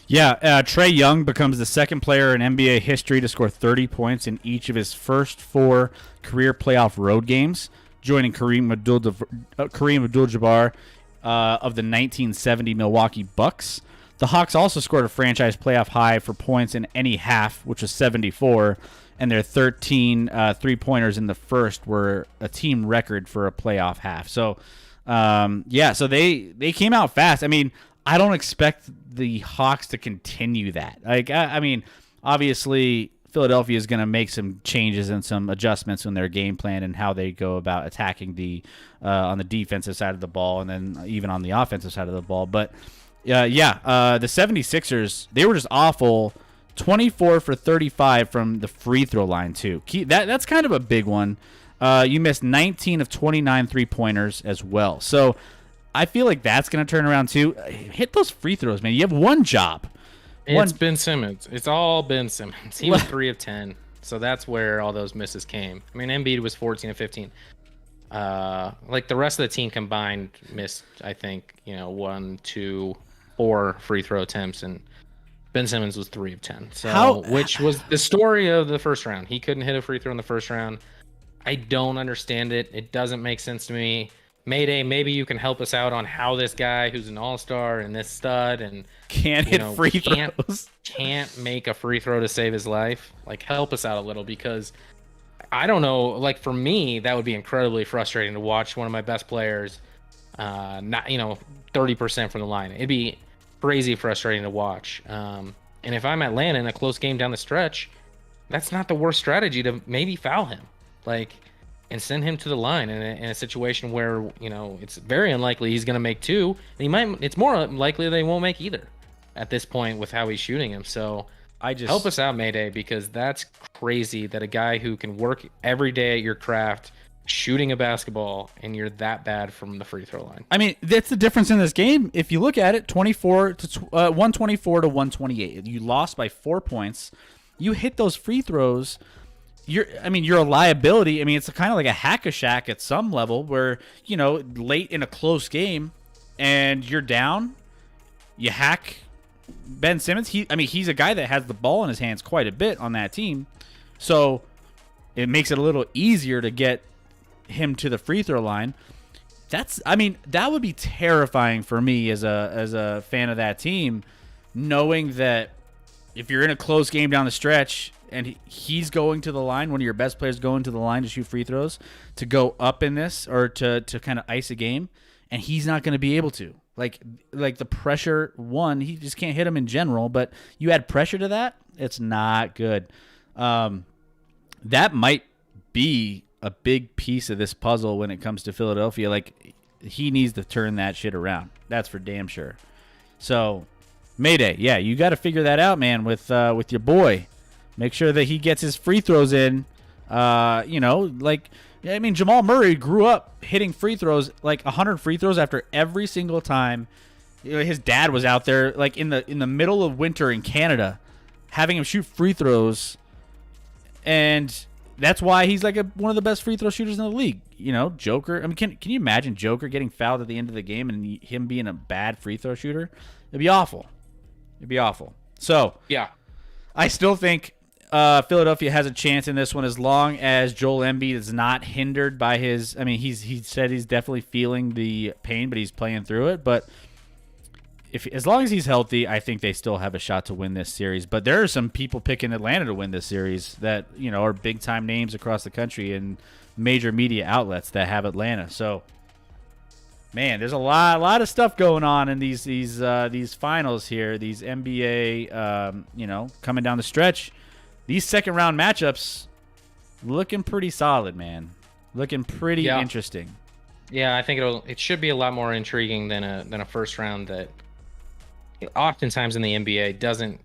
Yeah, Trae Young becomes the second player in NBA history to score 30 points in each of his first 4 career playoff road games, joining Kareem Abdul-Jabbar of the 1970 Milwaukee Bucks. The Hawks also scored a franchise playoff high for points in any half, which was 74, and their 13 three-pointers in the first were a team record for a playoff half. So, so they came out fast. I mean, I don't expect the Hawks to continue that. Like, I mean, obviously Philadelphia is going to make some changes and some adjustments in their game plan and how they go about attacking on the defensive side of the ball, and then even on the offensive side of the ball. But the 76ers, they were just awful. 24 for 35 from the free throw line too. That's kind of a big one. You missed 19 of 29 three-pointers as well. So I feel like that's going to turn around too. Hit those free throws, man. You have one job. It's Ben Simmons. It's all Ben Simmons. He was 3 of 10. So that's where all those misses came. I mean, Embiid was 14 of 15. Like the rest of the team combined missed, I think, 1, 2, 4 free throw attempts, and Ben Simmons was 3 of 10. So which was the story of the first round. He couldn't hit a free throw in the first round. I don't understand it. It doesn't make sense to me. Mayday, maybe you can help us out on how this guy who's an all-star and this stud and can't hit free throws, can't make a free throw to save his life. Like, help us out a little, because I don't know. Like for me, that would be incredibly frustrating to watch one of my best players, not 30% from the line. It'd be crazy frustrating to watch. And if I'm Atlanta in a close game down the stretch, that's not the worst strategy to maybe foul him, like, and send him to the line in a situation where it's very unlikely he's going to make two. And he might. It's more likely they won't make either at this point with how he's shooting him. So. Help us out, Mayday, because that's crazy that a guy who can work every day at your craft shooting a basketball and you're that bad from the free throw line. I mean, that's the difference in this game. If you look at it, 124 to 128. You lost by 4 points. You hit those free throws. You're a liability. I mean, it's kind of like a hack-a-shack at some level where, late in a close game and you're down, you hack Ben Simmons. He's a guy that has the ball in his hands quite a bit on that team. So it makes it a little easier to get him to the free throw line. That would be terrifying for me as a fan of that team, knowing that if you're in a close game down the stretch and he's going to the line, one of your best players going to the line to shoot free throws, to go up in this or to kind of ice a game, and he's not going to be able to. Like the pressure, he just can't hit him in general, but you add pressure to that, it's not good. That might be a big piece of this puzzle when it comes to Philadelphia. Like, he needs to turn that shit around. That's for damn sure. So, Mayday, yeah, you got to figure that out, man, with your boy. Make sure that he gets his free throws in. Jamal Murray grew up hitting free throws, like 100 free throws after every single time. His dad was out there, like in the middle of winter in Canada, having him shoot free throws, and that's why he's like one of the best free throw shooters in the league. Joker. I mean, can you imagine Joker getting fouled at the end of the game and him being a bad free throw shooter? It'd be awful. So yeah, I still think Philadelphia has a chance in this one as long as Joel Embiid is not hindered by his. I mean, he said he's definitely feeling the pain, but he's playing through it. But as long as he's healthy, I think they still have a shot to win this series. But there are some people picking Atlanta to win this series that are big time names across the country and major media outlets that have Atlanta. So, man, there's a lot of stuff going on in these finals here. These NBA, coming down the stretch. These second-round matchups looking pretty solid, man. Looking pretty interesting. Yeah, I think it should be a lot more intriguing than a first round that oftentimes in the NBA doesn't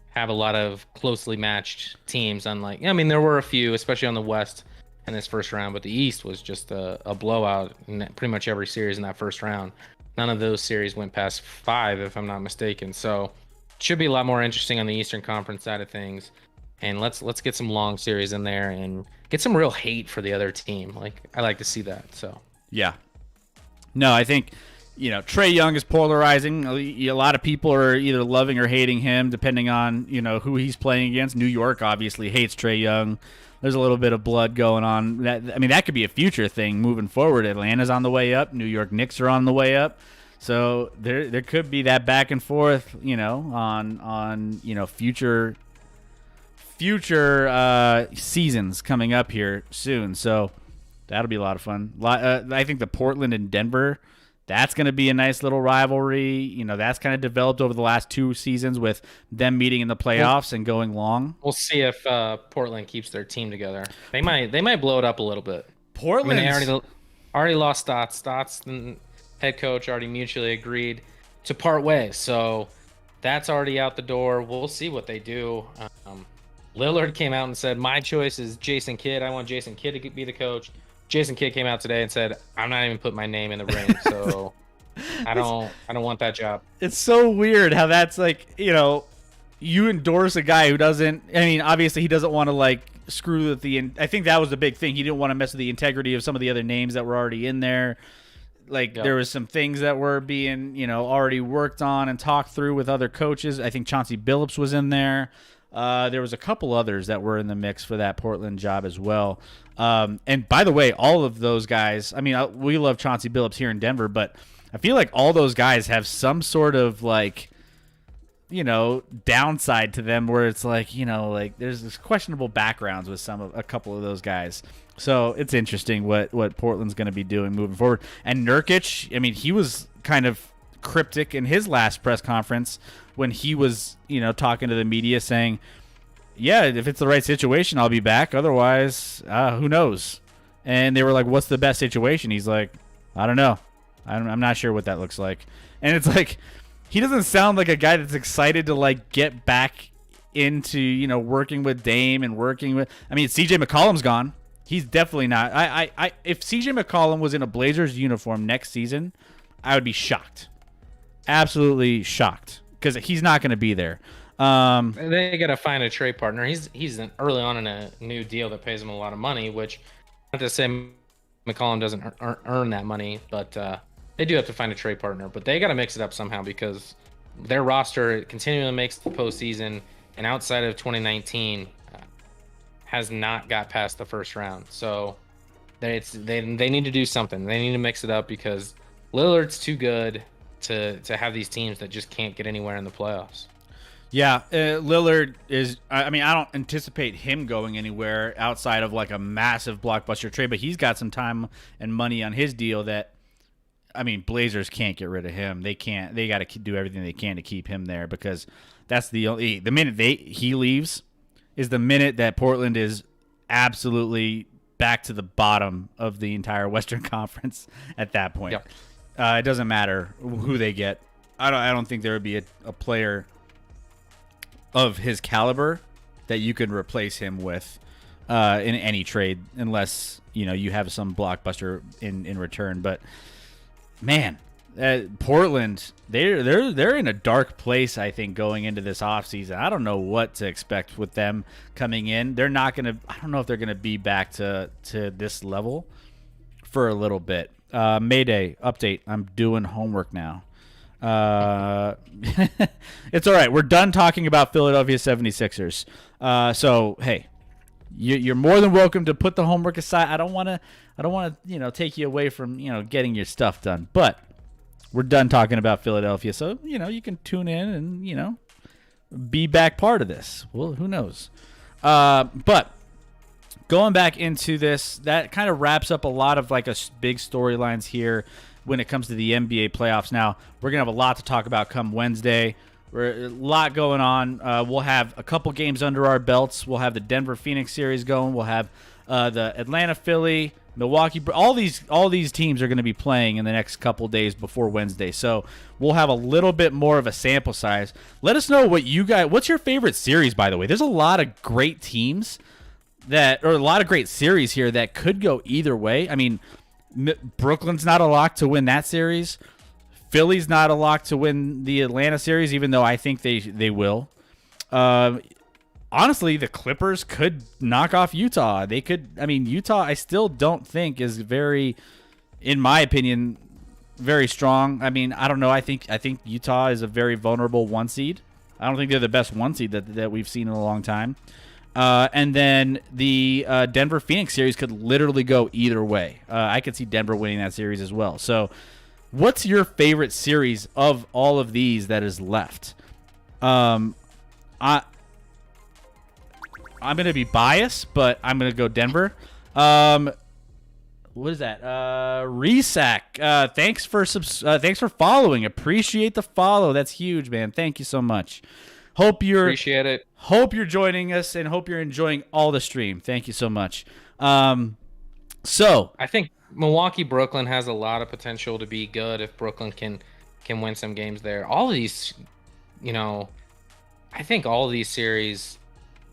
have a lot of closely matched teams. Unlike, there were a few, especially on the West in this first round, but the East was just a blowout in pretty much every series in that first round. None of those series went past 5, if I'm not mistaken. So it should be a lot more interesting on the Eastern Conference side of things. And let's get some long series in there and get some real hate for the other team. Like, I like to see that. So yeah, no, I think Trae Young is polarizing. A lot of people are either loving or hating him, depending on who he's playing against. New York obviously hates Trae Young. There's a little bit of blood going on. That could be a future thing moving forward. Atlanta's on the way up. New York Knicks are on the way up. So there could be that back and forth. On future seasons coming up here soon. So that'll be a lot of fun. I think the Portland and Denver, that's going to be a nice little rivalry. That's kind of developed over the last 2 seasons with them meeting in the playoffs and going long. We'll see if Portland keeps their team together. They might blow it up a little bit. Portland already lost Stotts. Stotts, the head coach, already mutually agreed to part ways. So that's already out the door. We'll see what they do. Lillard came out and said, my choice is Jason Kidd. I want Jason Kidd to be the coach. Jason Kidd came out today and said, I'm not even putting my name in the ring, so I don't want that job. It's so weird how that's like, you endorse a guy who doesn't, obviously he doesn't want to screw with I think that was the big thing. He didn't want to mess with the integrity of some of the other names that were already in there. There was some things that were being, already worked on and talked through with other coaches. I think Chauncey Billups was in there. There was a couple others that were in the mix for that Portland job as well. And by the way, all of those guys, we love Chauncey Billups here in Denver, but I feel like all those guys have some sort of downside to them where it's like, like there's this questionable backgrounds with a couple of those guys. So it's interesting what Portland's going to be doing moving forward. And Nurkic, I mean, he was kind of cryptic in his last press conference when he was, talking to the media saying, yeah, if it's the right situation, I'll be back. Otherwise, who knows? And they were like, what's the best situation? He's like, I don't know. I'm not sure what that looks like. And it's like, he doesn't sound like a guy that's excited to like get back into, working with Dame and working with, I mean, CJ McCollum's gone. He's definitely not. If CJ McCollum was in a Blazers uniform next season, I would be shocked. Absolutely shocked. Because he's not going to be there. They got to find a trade partner. He's early on in a new deal that pays him a lot of money, which not to say McCollum doesn't earn that money, but they do have to find a trade partner. But they got to mix it up somehow because their roster continually makes the postseason, and outside of 2019, has not got past the first round. So they need to do something. They need to mix it up because Lillard's too good to have these teams that just can't get anywhere in the playoffs. Yeah, Lillard is, I mean, I don't anticipate him going anywhere outside of like a massive blockbuster trade, but he's got some time and money on his deal that, I mean, Blazers can't get rid of him. They got to do everything they can to keep him there because that's the minute he leaves is the minute that Portland is absolutely back to the bottom of the entire Western Conference at that point. Yep. It doesn't matter who they get. I don't think there would be a player of his caliber that you could replace him with in any trade unless you have some blockbuster in return. But man, Portland, they're in a dark place, I think, going into this offseason. I don't know what to expect with them coming in. They're not going to, I don't know if they're going to be back to this level for a little bit. Mayday update. I'm doing homework now. It's all right. We're done talking about Philadelphia 76ers. So, hey, you're more than welcome to put the homework aside. I don't want to, take you away from, getting your stuff done. But we're done talking about Philadelphia. So, you can tune in and, be back part of this. Well, who knows? But going back into this, that kind of wraps up a lot of like big storylines here when it comes to the NBA playoffs. Now, we're going to have a lot to talk about come Wednesday. A lot going on. We'll have a couple games under our belts. We'll have the Denver-Phoenix series going. We'll have the Atlanta-Philly, Milwaukee. All these teams are going to be playing in the next couple days before Wednesday. So we'll have a little bit more of a sample size. Let us know what's your favorite series, by the way. There's a lot of great teams or a lot of great series here that could go either way. I mean, Brooklyn's not a lock to win that series. Philly's not a lock to win the Atlanta series, even though I think they will. Honestly, the Clippers could knock off Utah. They could. I mean, Utah, I still don't think is very, in my opinion, very strong. I mean, I don't know. I think Utah is a very vulnerable 1 seed. I don't think they're the best 1 seed that we've seen in a long time. And then the Denver-Phoenix series could literally go either way. I could see Denver winning that series as well. So what's your favorite series of all of these that is left? I'm going to be biased, but I'm going to go Denver. What is that? Resac. Thanks for following. Appreciate the follow. That's huge, man. Thank you so much. Appreciate it. Hope you're joining us and hope you're enjoying all the stream. Thank you so much. So I think Milwaukee Brooklyn has a lot of potential to be good if Brooklyn can win some games there. All of these, I think all of these series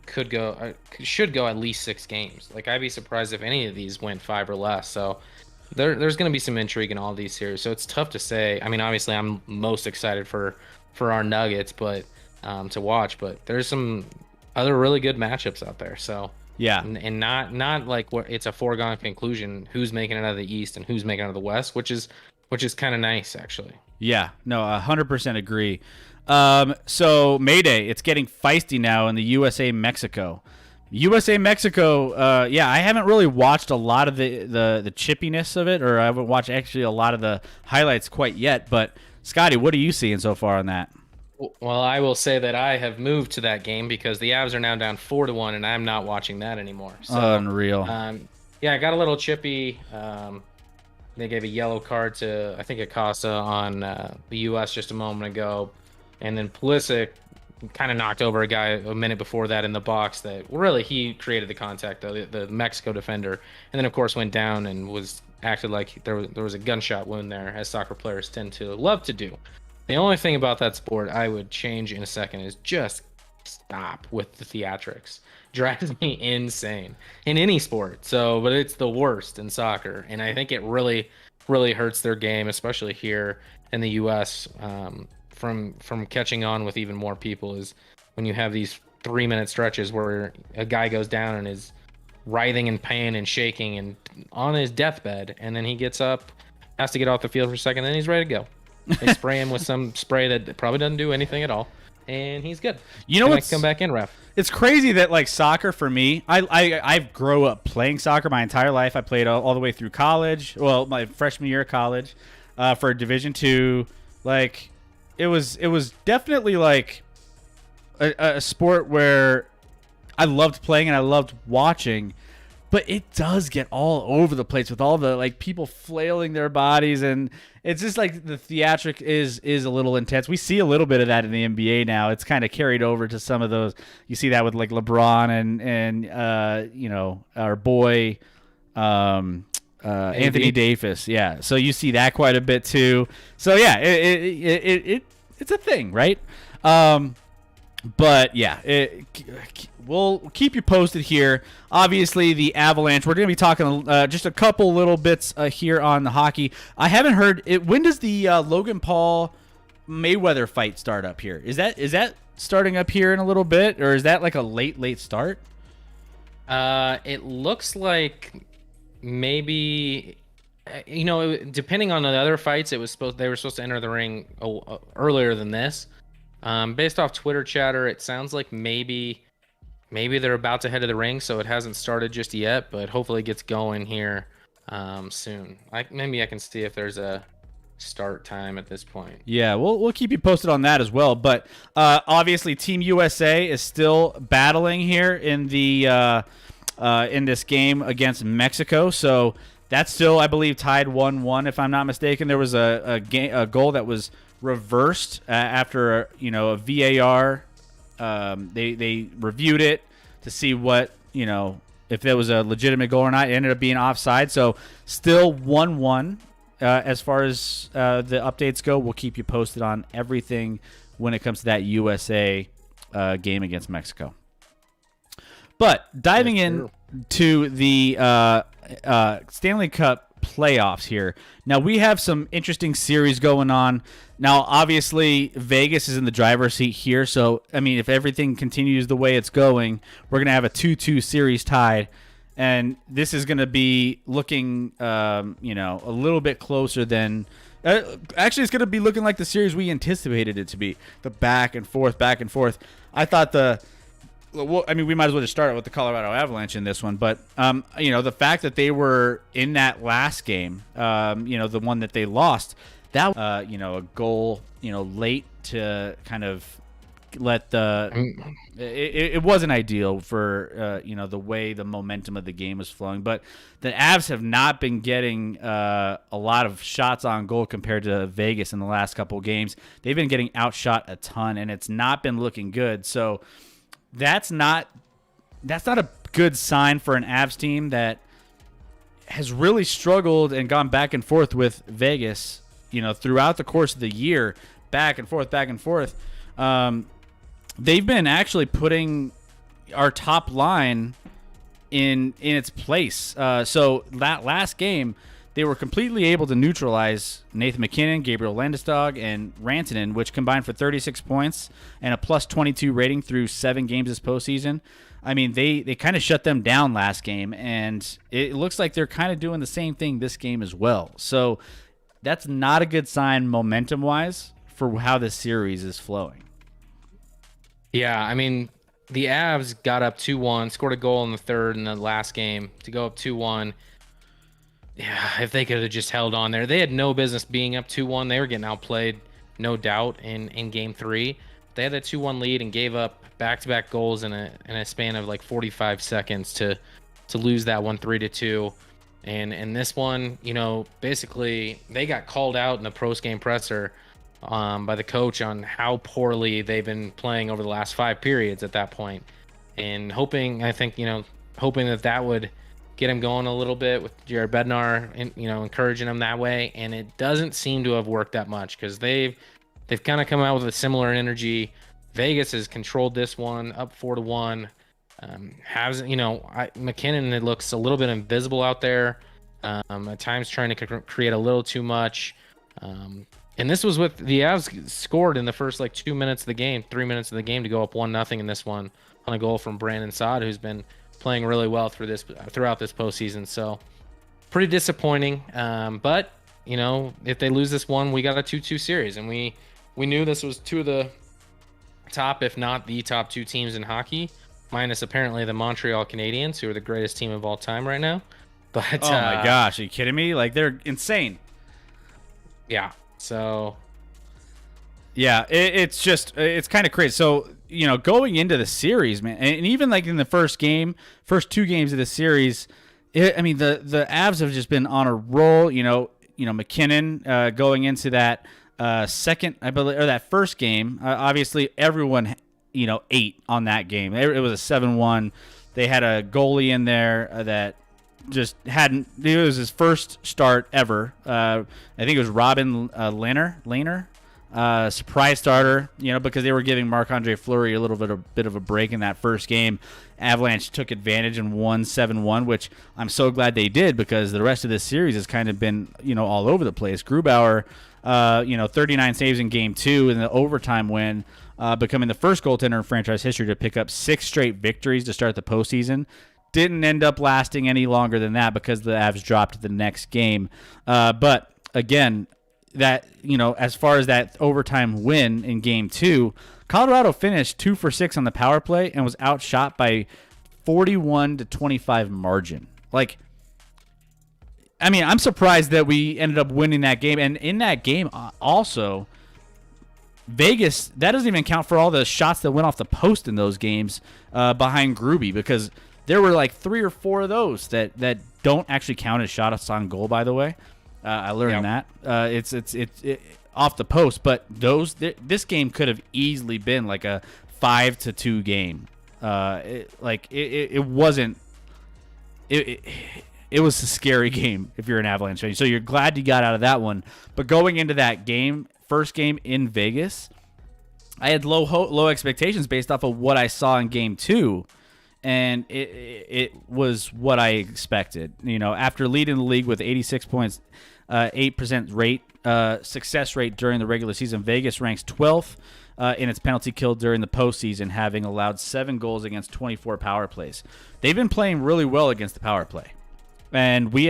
should go at least 6 games. Like, I'd be surprised if any of these went 5 or less. So there's going to be some intrigue in all of these series. So it's tough to say. I mean, obviously I'm most excited for our Nuggets, but to watch, but there's some other really good matchups out there. So yeah, and not like what it's a foregone conclusion who's making it out of the East and who's making it out of the West, which is kind of nice actually. Yeah, no, 100% agree. So Mayday, it's getting feisty now in the USA-Mexico. USA-Mexico, yeah, I haven't really watched a lot of the chippiness of it, or I haven't watched actually a lot of the highlights quite yet. But Scotty, what are you seeing so far on that? Well, I will say that I have moved to that game because the Avs are now down 4-1, and I'm not watching that anymore. So, Unreal. yeah, I got a little chippy. They gave a yellow card to, I think, Acosta on the U.S. just a moment ago, and then Pulisic kind of knocked over a guy a minute before that in the box. That really he created the contact, though, the Mexico defender, and then of course went down and was acted like there was a gunshot wound there, as soccer players tend to love to do. The only thing about that sport I would change in a second is just stop with the theatrics. Drives me insane in any sport. So, but it's the worst in soccer, and I think it really, really hurts their game, especially here in the U.S. From catching on with even more people is when you have these 3-minute stretches where a guy goes down and is writhing in pain and shaking and on his deathbed, and then he gets up, has to get off the field for a second, and then he's ready to go. They spray him with some spray that probably doesn't do anything at all, and he's good. You know what's come back in, ref. It's crazy that like soccer for me, I've grown up playing soccer my entire life. I played all the way through college. Well, my freshman year of college, for Division II. Like, it was definitely like a sport where I loved playing and I loved watching. But it does get all over the place with all the like people flailing their bodies, and it's just like the theatric is a little intense. We see a little bit of that in the NBA now. It's kind of carried over to some of those. You see that with like LeBron and you know, our boy Anthony Davis. Yeah, so you see that quite a bit too. So yeah, it's a thing, right? But yeah, we'll keep you posted here. Obviously, the Avalanche. We're going to be talking just a couple little bits here on the hockey. I haven't heard it. When does the Logan Paul Mayweather fight start up here? Is that starting up here in a little bit, or is that like a late start? It looks like maybe. You know, depending on the other fights, they were supposed to enter the ring earlier than this. Based off Twitter chatter, it sounds like maybe they're about to head to the ring, so it hasn't started just yet, but hopefully it gets going here soon. Maybe I can see if there's a start time at this point. Yeah, we'll keep you posted on that as well. But obviously, Team USA is still battling here in the in this game against Mexico. So that's still, I believe, tied 1-1 if I'm not mistaken. There was a goal that was reversed after a VAR. They reviewed it to see what, if it was a legitimate goal or not. It ended up being offside, so still 1-1 as far as the updates go. We'll keep you posted on everything when it comes to that USA game against Mexico. But diving in to the Stanley Cup playoffs here. Now, we have some interesting series going on. Now, obviously, Vegas is in the driver's seat here. So, I mean, if everything continues the way it's going, we're going to have a 2-2 series tied. And this is going to be looking, a little bit closer than... actually, it's going to be looking like the series we anticipated it to be. The back and forth. I thought we might as well just start with the Colorado Avalanche in this one. But, the fact that they were in that last game, the one that they lost, that, a goal, late to kind of let it wasn't ideal for, the way the momentum of the game was flowing. But the Avs have not been getting a lot of shots on goal compared to Vegas in the last couple of games. They've been getting outshot a ton, and it's not been looking good. So, that's not a good sign for an Avs team that has really struggled and gone back and forth with Vegas, throughout the course of the year, back and forth. They've been actually putting our top line in its place. So that last game, they were completely able to neutralize Nathan MacKinnon, Gabriel Landeskog, and Rantanen, which combined for 36 points and a plus 22 rating through 7 games this postseason. I mean, they kind of shut them down last game, and it looks like they're kind of doing the same thing this game as well. So that's not a good sign momentum-wise for how this series is flowing. Yeah, I mean, the Avs got up 2-1, scored a goal in the third in the last game to go up 2-1. Yeah, if they could have just held on there. They had no business being up 2-1. They were getting outplayed, no doubt, in game 3. They had that 2-1 lead and gave up back-to-back goals in a span of like 45 seconds to lose that one 3-2. And this one, you know, basically they got called out in the post-game presser by the coach on how poorly they've been playing over the last 5 periods at that point. And hoping that would get him going a little bit with Jared Bednar, and, you know, encouraging him that way. And it doesn't seem to have worked that much because they've kind of come out with a similar energy. Vegas has controlled this one up 4-1. McKinnon, it looks a little bit invisible out there. At times trying to create a little too much. And this was with the Avs scored in the first like 2 minutes of the game, 3 minutes of the game to go up 1-0 in this one on a goal from Brandon Saad, who's been playing really well throughout this postseason. So pretty disappointing. But you know, if they lose this one, we got a 2-2 series, and we knew this was two of the top, if not the top 2 teams in hockey, minus apparently the Montreal Canadiens, who are the greatest team of all time right now. But oh my gosh, are you kidding me? Like, they're insane. Yeah. So yeah, it's kind of crazy. So, you know, going into the series, man, and even like in the first 2 games of the series, the Avs have just been on a roll. You know, McKinnon going into that second, I believe, or that first game. Obviously, everyone, you know, ate on that game. It was a 7-1. They had a goalie in there that just hadn't. It was his first start ever. I think it was Robin Lehner, surprise starter. You know, because they were giving Marc-Andre Fleury a bit of a break in that first game. Avalanche took advantage and won 7-1, which I'm so glad they did, because the rest of this series has kind of been, you know, all over the place. Grubauer, 39 saves in Game 2 in the overtime win, becoming the first goaltender in franchise history to pick up 6 straight victories to start the postseason. Didn't end up lasting any longer than that because the Avs dropped the next game. But again, that, you know, as far as that overtime win in Game 2, Colorado finished 2 for 6 on the power play and was outshot by 41-25 margin. Like, I mean, I'm surprised that we ended up winning that game. And in that game, also, Vegas, that doesn't even count for all the shots that went off the post in those games behind Gruby, because there were like 3 or 4 of those that don't actually count as shots on goal, by the way. I learned that. It's off the post, but this game could have easily been like a 5-2 game. It wasn't. It was a scary game if you're an Avalanche fan. So you're glad you got out of that one. But going into that game, first game in Vegas, I had low expectations based off of what I saw in Game 2. And it was what I expected. You know, after leading the league with 86 points, 8% success rate during the regular season, Vegas ranks 12th in its penalty kill during the postseason, having allowed 7 goals against 24 power plays. They've been playing really well against the power play, and we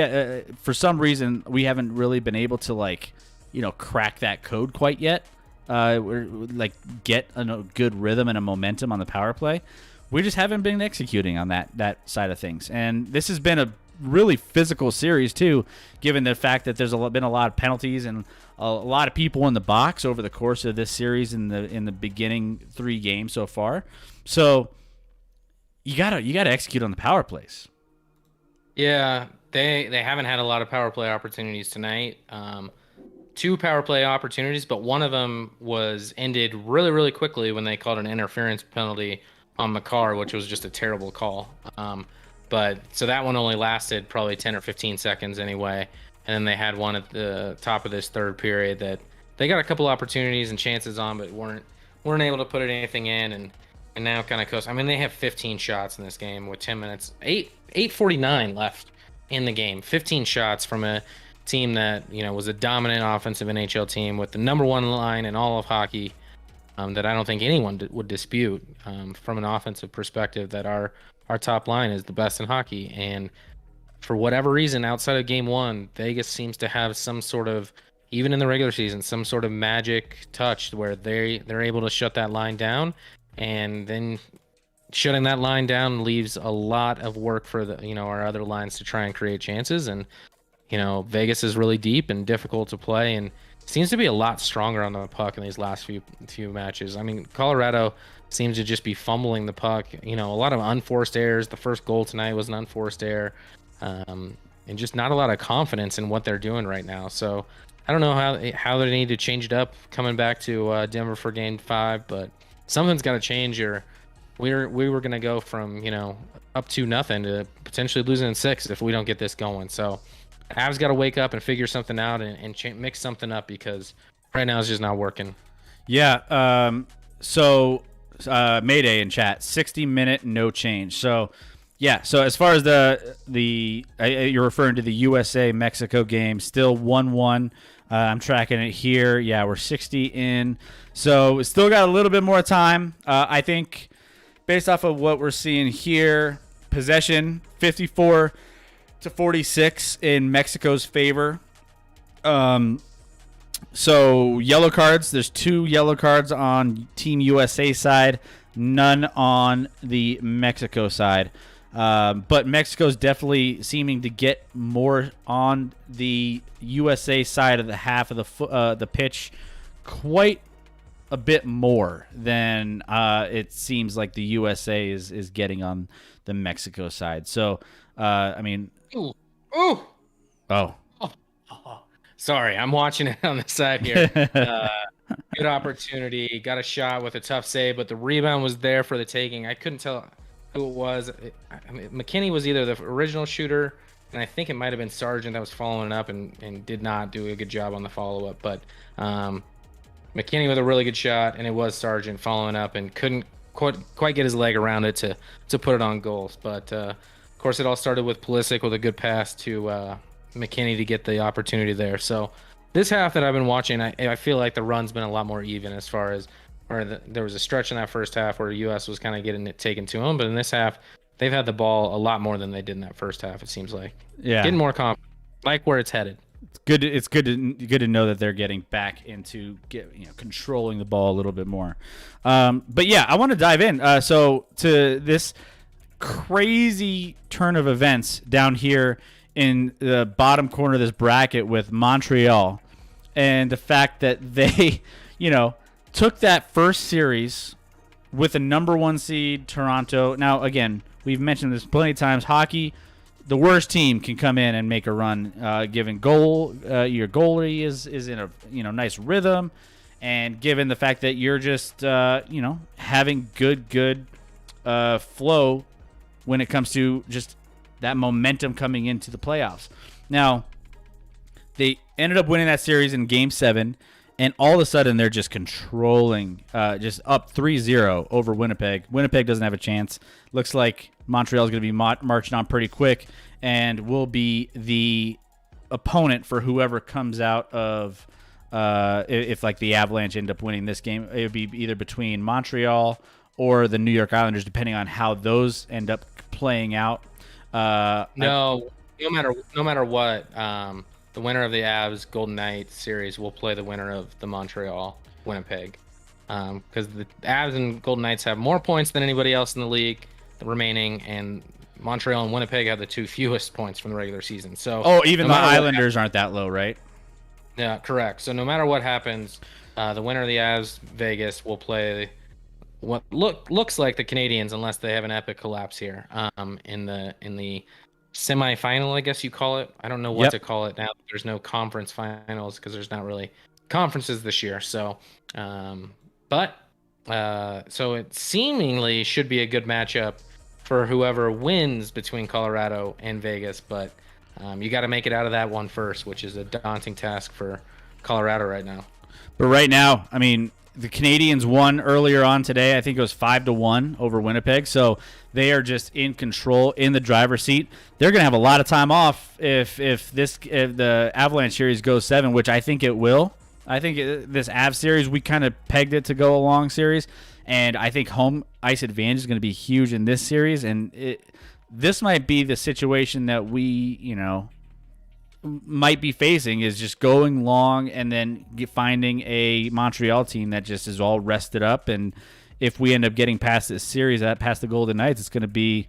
for some reason we haven't really been able to, like, you know, crack that code quite yet. We're like get a good rhythm and a momentum on the power play. We just haven't been executing on that side of things. And this has been a really physical series, too, given the fact that there's been a lot of penalties and a lot of people in the box over the course of this series in the beginning 3 games so far. So you gotta execute on the power plays. Yeah, they haven't had a lot of power play opportunities tonight. 2 power play opportunities, but one of them was ended really, really quickly when they called an interference penalty on Makar, which was just a terrible call. But so that one only lasted probably 10 or 15 seconds anyway. And then they had one at the top of this third period that they got a couple opportunities and chances on, but weren't able to put anything in. And now kind of coast. I mean, they have 15 shots in this game with 10 minutes, 8:49 left in the game. 15 shots from a team that, you know, was a dominant offensive NHL team with the number 1 line in all of hockey. That I don't think anyone would dispute from an offensive perspective, that our top line is the best in hockey. And for whatever reason, outside of Game 1, Vegas seems to have some sort of, even in the regular season, some sort of magic touch where they're able to shut that line down. And then shutting that line down leaves a lot of work for our other lines to try and create chances. And, you know, Vegas is really deep and difficult to play. And seems to be a lot stronger on the puck in these last few matches. I mean, Colorado seems to just be fumbling the puck. You know, a lot of unforced errors. The first goal tonight was an unforced error, and just not a lot of confidence in what they're doing right now. So I don't know how they need to change it up coming back to Denver for Game 5, but something's got to change. Or we were gonna go from up to nothing to potentially losing in 6 if we don't get this going. So Avs got to wake up and figure something out and mix something up, because right now it's just not working. Yeah. So Mayday in chat, 60-minute no change. So yeah. So as far as you're referring to the USA Mexico game, still 1-1. I'm tracking it here. Yeah, we're 60 in. So we still got a little bit more time. I think based off of what we're seeing here, possession 54-46 in Mexico's favor. So yellow cards, there's 2 yellow cards on Team USA side, none on the Mexico side. But Mexico's definitely seeming to get more on the USA side of the half of the pitch, quite a bit more than it seems like the USA is getting on the Mexico side. So, I mean, Ooh. Oh. Sorry, I'm watching it on the side here. Good opportunity, got a shot with a tough save, but the rebound was there for the taking. I couldn't tell who it was. I mean, McKinney was either the original shooter, and I think it might have been Sargent that was following it up and did not do a good job on the follow-up. But McKinney with a really good shot, and it was Sargent following up and couldn't quite get his leg around it to put it on goals. But of course, it all started with Pulisic with a good pass to McKinney to get the opportunity there. So this half that I've been watching, I feel like the run's been a lot more even, as far as there was a stretch in that first half where the U.S. was kind of getting it taken to them, but in this half, they've had the ball a lot more than they did in that first half. It seems like getting more confident, like where it's headed. It's good to know that they're getting back into controlling the ball a little bit more. But yeah, I want to dive in. So to this crazy turn of events down here in the bottom corner of this bracket with Montreal, and the fact that they, took that first series with the number 1 seed Toronto. Now, again, we've mentioned this plenty of times. Hockey, the worst team can come in and make a run. Given your goalie is in a nice rhythm, and given the fact that you're just having good flow when it comes to just that momentum coming into the playoffs. Now, they ended up winning that series in Game 7, and all of a sudden they're just controlling, just up 3-0 over Winnipeg. Winnipeg doesn't have a chance. Looks like Montreal is going to be marching on pretty quick and will be the opponent for whoever comes out of, if like the Avalanche end up winning this game, it would be either between Montreal or the New York Islanders, depending on how those end up playing out. No matter what, the winner of the Avs Golden Knights series will play the winner of the Montreal Winnipeg, because the Avs and Golden Knights have more points than anybody else in the league, the remaining, and Montreal and Winnipeg have the 2 fewest points from the regular season. So even the Islanders aren't that low, right? Yeah, correct. So no matter what happens, the winner of the Avs Vegas will play what looks like the Canadians, unless they have an epic collapse here, in the semifinal, I guess you call it. I don't know what to call it now. There's no conference finals because there's not really conferences this year. So, so it seemingly should be a good matchup for whoever wins between Colorado and Vegas. But you got to make it out of that one first, which is a daunting task for Colorado right now. But right now, I mean, the Canadians won earlier on today. I think it was 5-1 over Winnipeg. So they are just in control, in the driver's seat. They're going to have a lot of time off if the Avalanche series goes 7, which I think it will. I think this Av series, we kind of pegged it to go a long series, and I think home ice advantage is going to be huge in this series. And this might be the situation that we, might be facing, is just going long and then finding a Montreal team that just is all rested up. And if we end up getting past this series, past the Golden Knights, it's going to be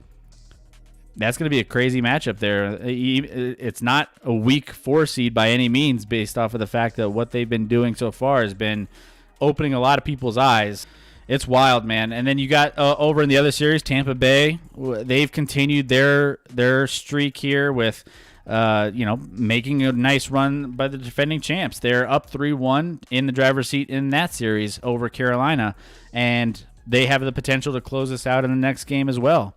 that's going to be a crazy matchup there. It's not a weak 4 seed by any means, based off of the fact that what they've been doing so far has been opening a lot of people's eyes. It's wild, man. And then you got over in the other series, Tampa Bay. They've continued their streak here with, making a nice run by the defending champs. They're up 3-1 in the driver's seat in that series over Carolina, and they have the potential to close us out in the next game as well.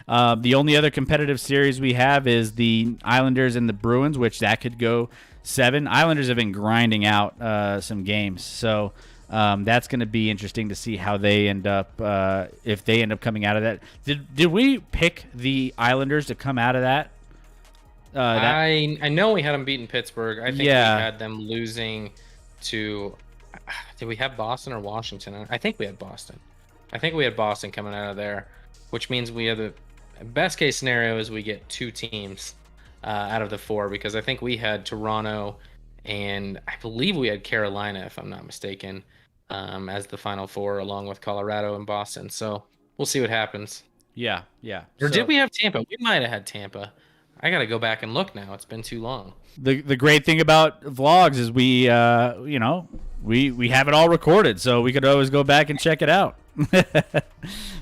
The only other competitive series we have is the Islanders and the Bruins, which that could go 7. Islanders have been grinding out some games, so that's going to be interesting to see how they end up, if they end up coming out of that. Did we pick the Islanders to come out of that? I know we had them beating Pittsburgh. I think we had them losing to. Did we have Boston or Washington? I think we had Boston. I think we had Boston coming out of there, which means we have the best case scenario is we get 2 teams out of the 4, because I think we had Toronto and I believe we had Carolina, if I'm not mistaken, as the final 4, along with Colorado and Boston. So we'll see what happens. Yeah. Or did we have Tampa? We might have had Tampa. I got to go back and look now. It's been too long. The great thing about vlogs is we have it all recorded, so we could always go back and check it out.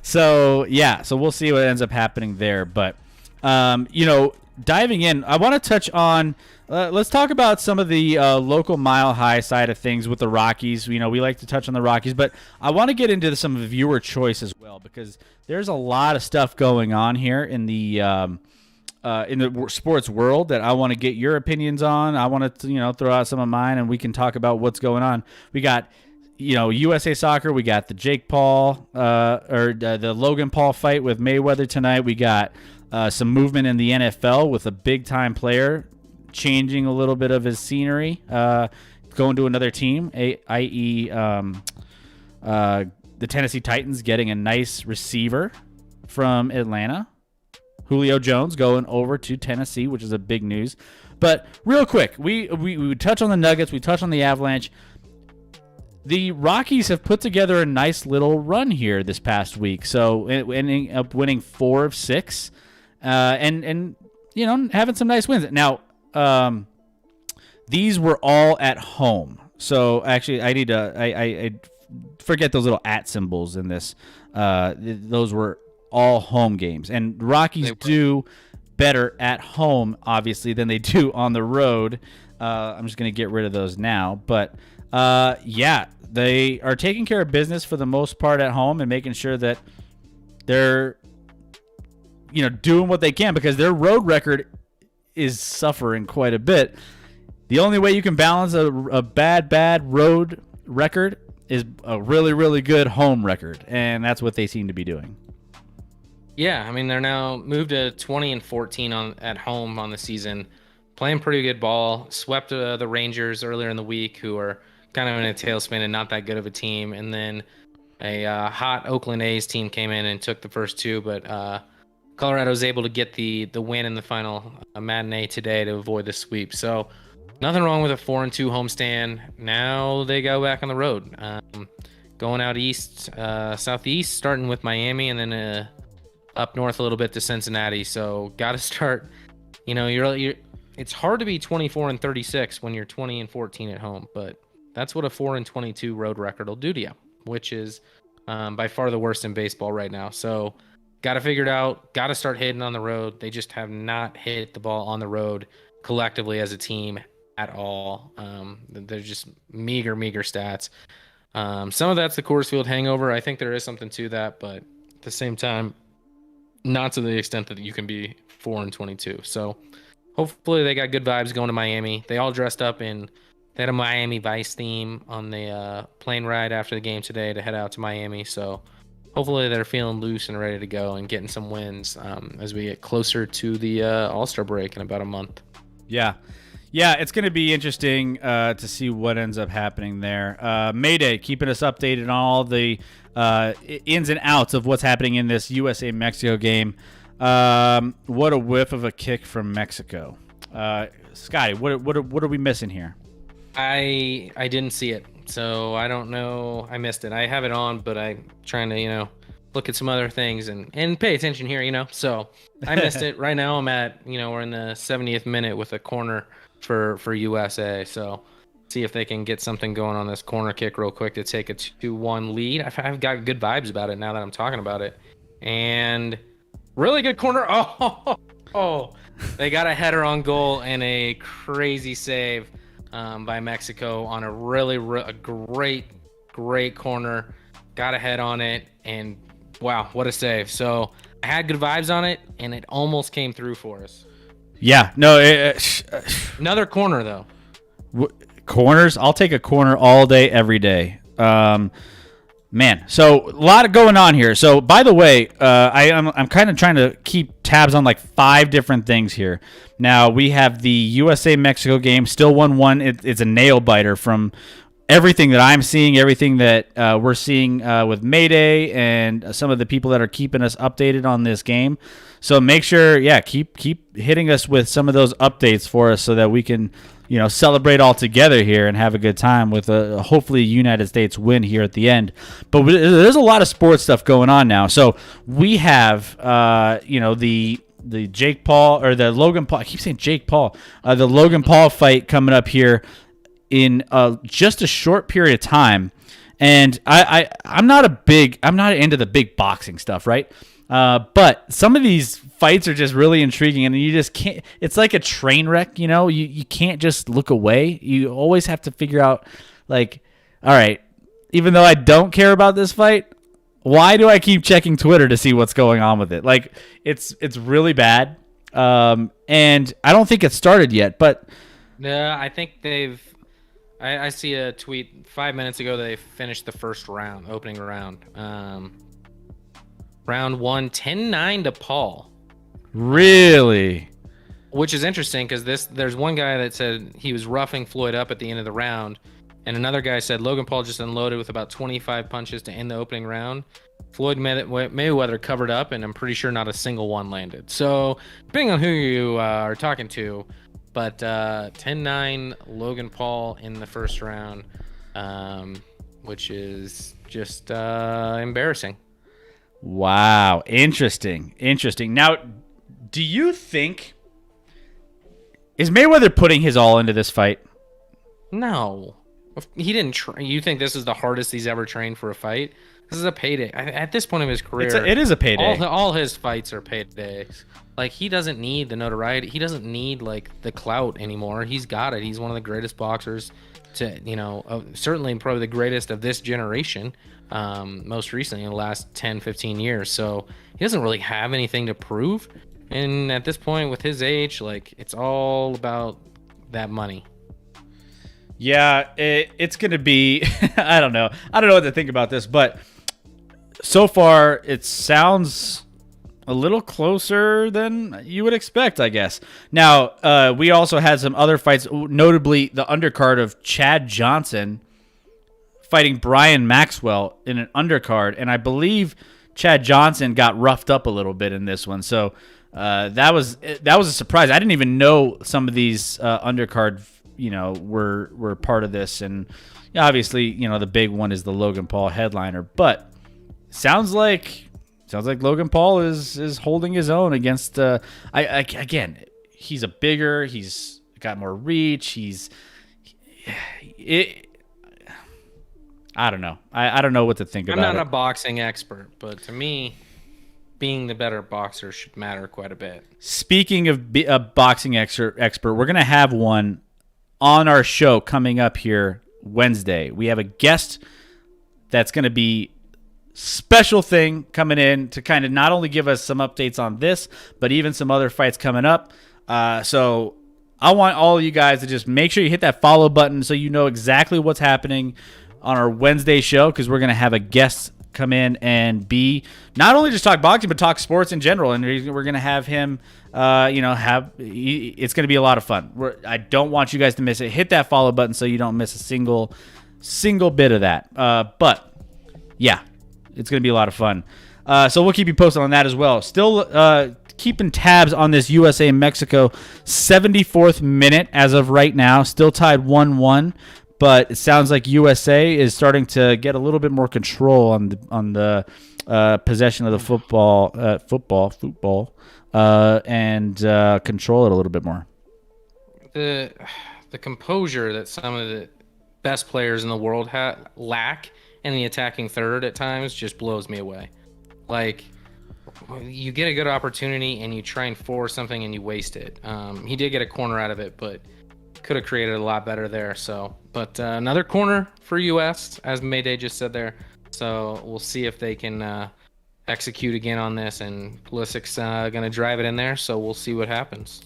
So we'll see what ends up happening there. But diving in, I want to touch on. Let's talk about some of the local Mile High side of things with the Rockies. We like to touch on the Rockies, but I want to get into some viewer choice as well, because there's a lot of stuff going on here in the sports world that I want to get your opinions on. I want to throw out some of mine, and we can talk about what's going on. We got USA Soccer. We got the Jake Paul the Logan Paul fight with Mayweather tonight. We got some movement in the NFL with a big time player changing a little bit of his scenery, going to another team, i.e. the Tennessee Titans getting a nice receiver from Atlanta. Julio Jones going over to Tennessee, which is a big news. But real quick, we touch on the Nuggets, we touch on the Avalanche. The Rockies have put together a nice little run here this past week. So ending up winning 4 of 6, and having some nice wins. Now, these were all at home. So actually, I need to I forget those little @ symbols in this. Those were all home games, and Rockies do better at home, obviously, than they do on the road. I'm just going to get rid of those now, but they are taking care of business for the most part at home and making sure that they're doing what they can, because their road record is suffering quite a bit. The only way you can balance a bad road record is a really, really good home record, and that's what they seem to be doing. Yeah, I mean, they're now moved to 20-14 at home on the season, playing pretty good ball. Swept the Rangers earlier in the week, who are kind of in a tailspin and not that good of a team. And then a hot Oakland A's team came in and took the first 2, but Colorado was able to get the win in the final matinee today to avoid the sweep. So nothing wrong with a 4-2 homestand. Now they go back on the road, going out east, southeast, starting with Miami, and then up north a little bit to Cincinnati. So got to start. You're it's hard to be 24-36 when you're 20-14 at home, but that's what a 4-22 road record will do to you, which is by far the worst in baseball right now. So got to figure it out. Got to start hitting on the road. They just have not hit the ball on the road collectively as a team at all. They're just meager stats. Some of that's the Coors Field hangover. I think there is something to that, but at the same time, not to the extent that you can be 4-22. So hopefully they got good vibes going to Miami. They all dressed up they had a Miami Vice theme on the plane ride after the game today to head out to Miami. So hopefully they're feeling loose and ready to go and getting some wins as we get closer to the All-Star break in about a month. Yeah, it's going to be interesting to see what ends up happening there. Mayday, keeping us updated on all the ins and outs of what's happening in this USA-Mexico game. What a whiff of a kick from Mexico. Scotty, what are we missing here? I didn't see it, so I don't know. I missed it. I have it on, but I'm trying to look at some other things and pay attention here, you know. So I missed it. Right now I'm at, we're in the 70th minute with a corner for USA. So see if they can get something going on this corner kick real quick to take a 2-1 lead. I've got good vibes about it now that I'm talking about it. And really good corner. Oh, they got a header on goal and a crazy save by Mexico on a great corner. Got a head on it, and wow, what a save. So I had good vibes on it, and it almost came through for us. Yeah, no. Another corner, though. Corners? I'll take a corner all day, every day. Man, so a lot going on here. So, by the way, I'm kind of trying to keep tabs on like 5 different things here. Now, we have the USA-Mexico game, still 1-1. It's a nail-biter from everything that I'm seeing, everything that we're seeing with Mayday and some of the people that are keeping us updated on this game. So make sure, keep hitting us with some of those updates for us so that we can, celebrate all together here and have a good time with a hopefully United States win here at the end. But there's a lot of sports stuff going on now. So we have, the Jake Paul or the Logan Paul. I keep saying Jake Paul. The Logan Paul fight coming up here in just a short period of time. And I'm not into the big boxing stuff, right? But some of these fights are just really intriguing, and you just can't. It's like a train wreck, You can't just look away. You always have to figure out, like, all right, even though I don't care about this fight, why do I keep checking Twitter to see what's going on with it? Like, it's really bad, and I don't think it started yet. But yeah, I think they've. I see a tweet 5 minutes ago. They finished the first round, opening round. Round 1, 10-9 to Paul. Really? Which is interesting because there's one guy that said he was roughing Floyd up at the end of the round, and another guy said Logan Paul just unloaded with about 25 punches to end the opening round. Floyd Mayweather covered up, and I'm pretty sure not a single one landed. So depending on who you are talking to, but 10-9 Logan Paul in the first round, which is just embarrassing. Wow. Interesting. Now, do you think... Is Mayweather putting his all into this fight? No. He didn't you think this is the hardest he's ever trained for a fight? This is a payday. At this point of his career... It is a payday. All his fights are paydays. Like, he doesn't need the notoriety. He doesn't need, like, the clout anymore. He's got it. He's one of the greatest boxers to, certainly probably the greatest of this generation. Most recently in the last 10-15 years, so he doesn't really have anything to prove, and at this point with his age, like, it's all about that money. Yeah, it's gonna be I don't know what to think about this, but so far it sounds a little closer than you would expect, I guess. Now, we also had some other fights, notably the undercard of Chad Johnson fighting Brian Maxwell in an undercard, and I believe Chad Johnson got roughed up a little bit in this one. So that was a surprise. I didn't even know some of these undercard, were part of this, and obviously, the big one is the Logan Paul headliner. But sounds like Logan Paul is holding his own against. Again, he's he's got more reach. I don't know. I don't know what to think about it. I'm not a boxing expert, but to me, being the better boxer should matter quite a bit. Speaking of a boxing expert, we're going to have one on our show coming up here Wednesday. We have a guest that's going to be special thing coming in to kind of not only give us some updates on this, but even some other fights coming up. So I want all of you guys to just make sure you hit that follow button so you know exactly what's happening on our Wednesday show, because we're going to have a guest come in and be not only just talk boxing, but talk sports in general. And we're going to have him, it's going to be a lot of fun. I don't want you guys to miss it. Hit that follow button so you don't miss a single bit of that. But yeah, it's going to be a lot of fun. So we'll keep you posted on that as well. Still keeping tabs on this USA-Mexico 74th minute as of right now. Still tied 1-1. But it sounds like USA is starting to get a little bit more control on the possession of the football, and control it a little bit more. The composure that some of the best players in the world lack in the attacking third at times just blows me away. Like, you get a good opportunity and you try and force something and you waste it. He did get a corner out of it, but could have created a lot better there. So, but another corner for US, as Mayday just said there. So we'll see if they can execute again on this, and Pulisic's going to drive it in there. So we'll see what happens.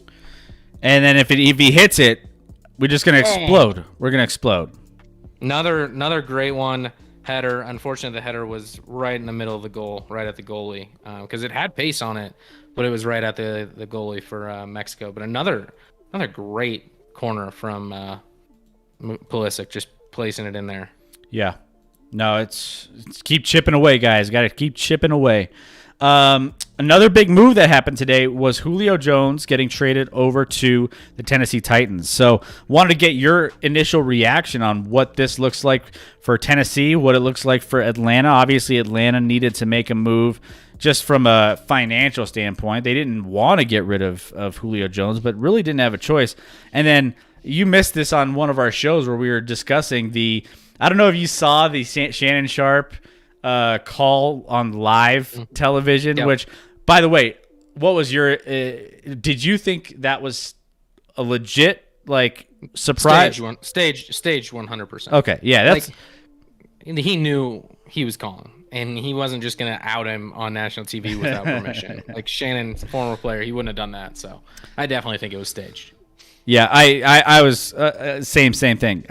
And then if he hits it, we're just going to explode. We're going to explode. Another great one. Header. Unfortunately, the header was right in the middle of the goal, right at the goalie, because it had pace on it, but it was right at the goalie for Mexico. But another great corner from Pulisic, just placing it in there. Yeah. No, it's keep chipping away, guys. Got to keep chipping away. Another big move that happened today was Julio Jones getting traded over to the Tennessee Titans. So wanted to get your initial reaction on what this looks like for Tennessee, what it looks like for Atlanta. Obviously, Atlanta needed to make a move just from a financial standpoint. They didn't want to get rid of Julio Jones, but really didn't have a choice. And then you missed this on one of our shows where we were discussing I don't know if you saw the Shannon Sharp call on live television, yep. Which, by the way, what was your did you think that was a legit surprise? Stage 100%. Okay, yeah, that's he knew he was calling, and he wasn't just gonna out him on national TV without permission. Like Shannon's former player, he wouldn't have done that. So I definitely think it was staged. Yeah, I was same thing.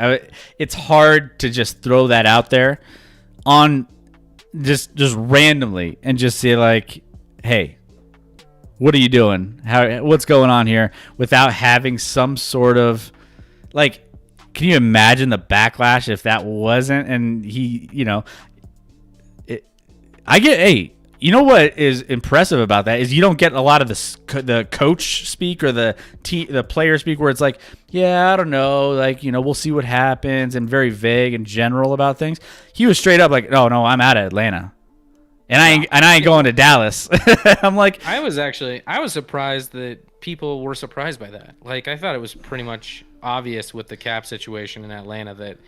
It's hard to just throw that out there on just randomly and just say hey, what are you doing? What's going on here? Without having some sort of can you imagine the backlash if that wasn't? And he, you know what is impressive about that is you don't get a lot of the coach speak or the player speak where it's I don't know, we'll see what happens, and very vague and general about things. He was straight up no, I'm out of Atlanta, and I ain't going to Dallas. I'm I was surprised that people were surprised by that. I thought it was pretty much obvious with the cap situation in Atlanta that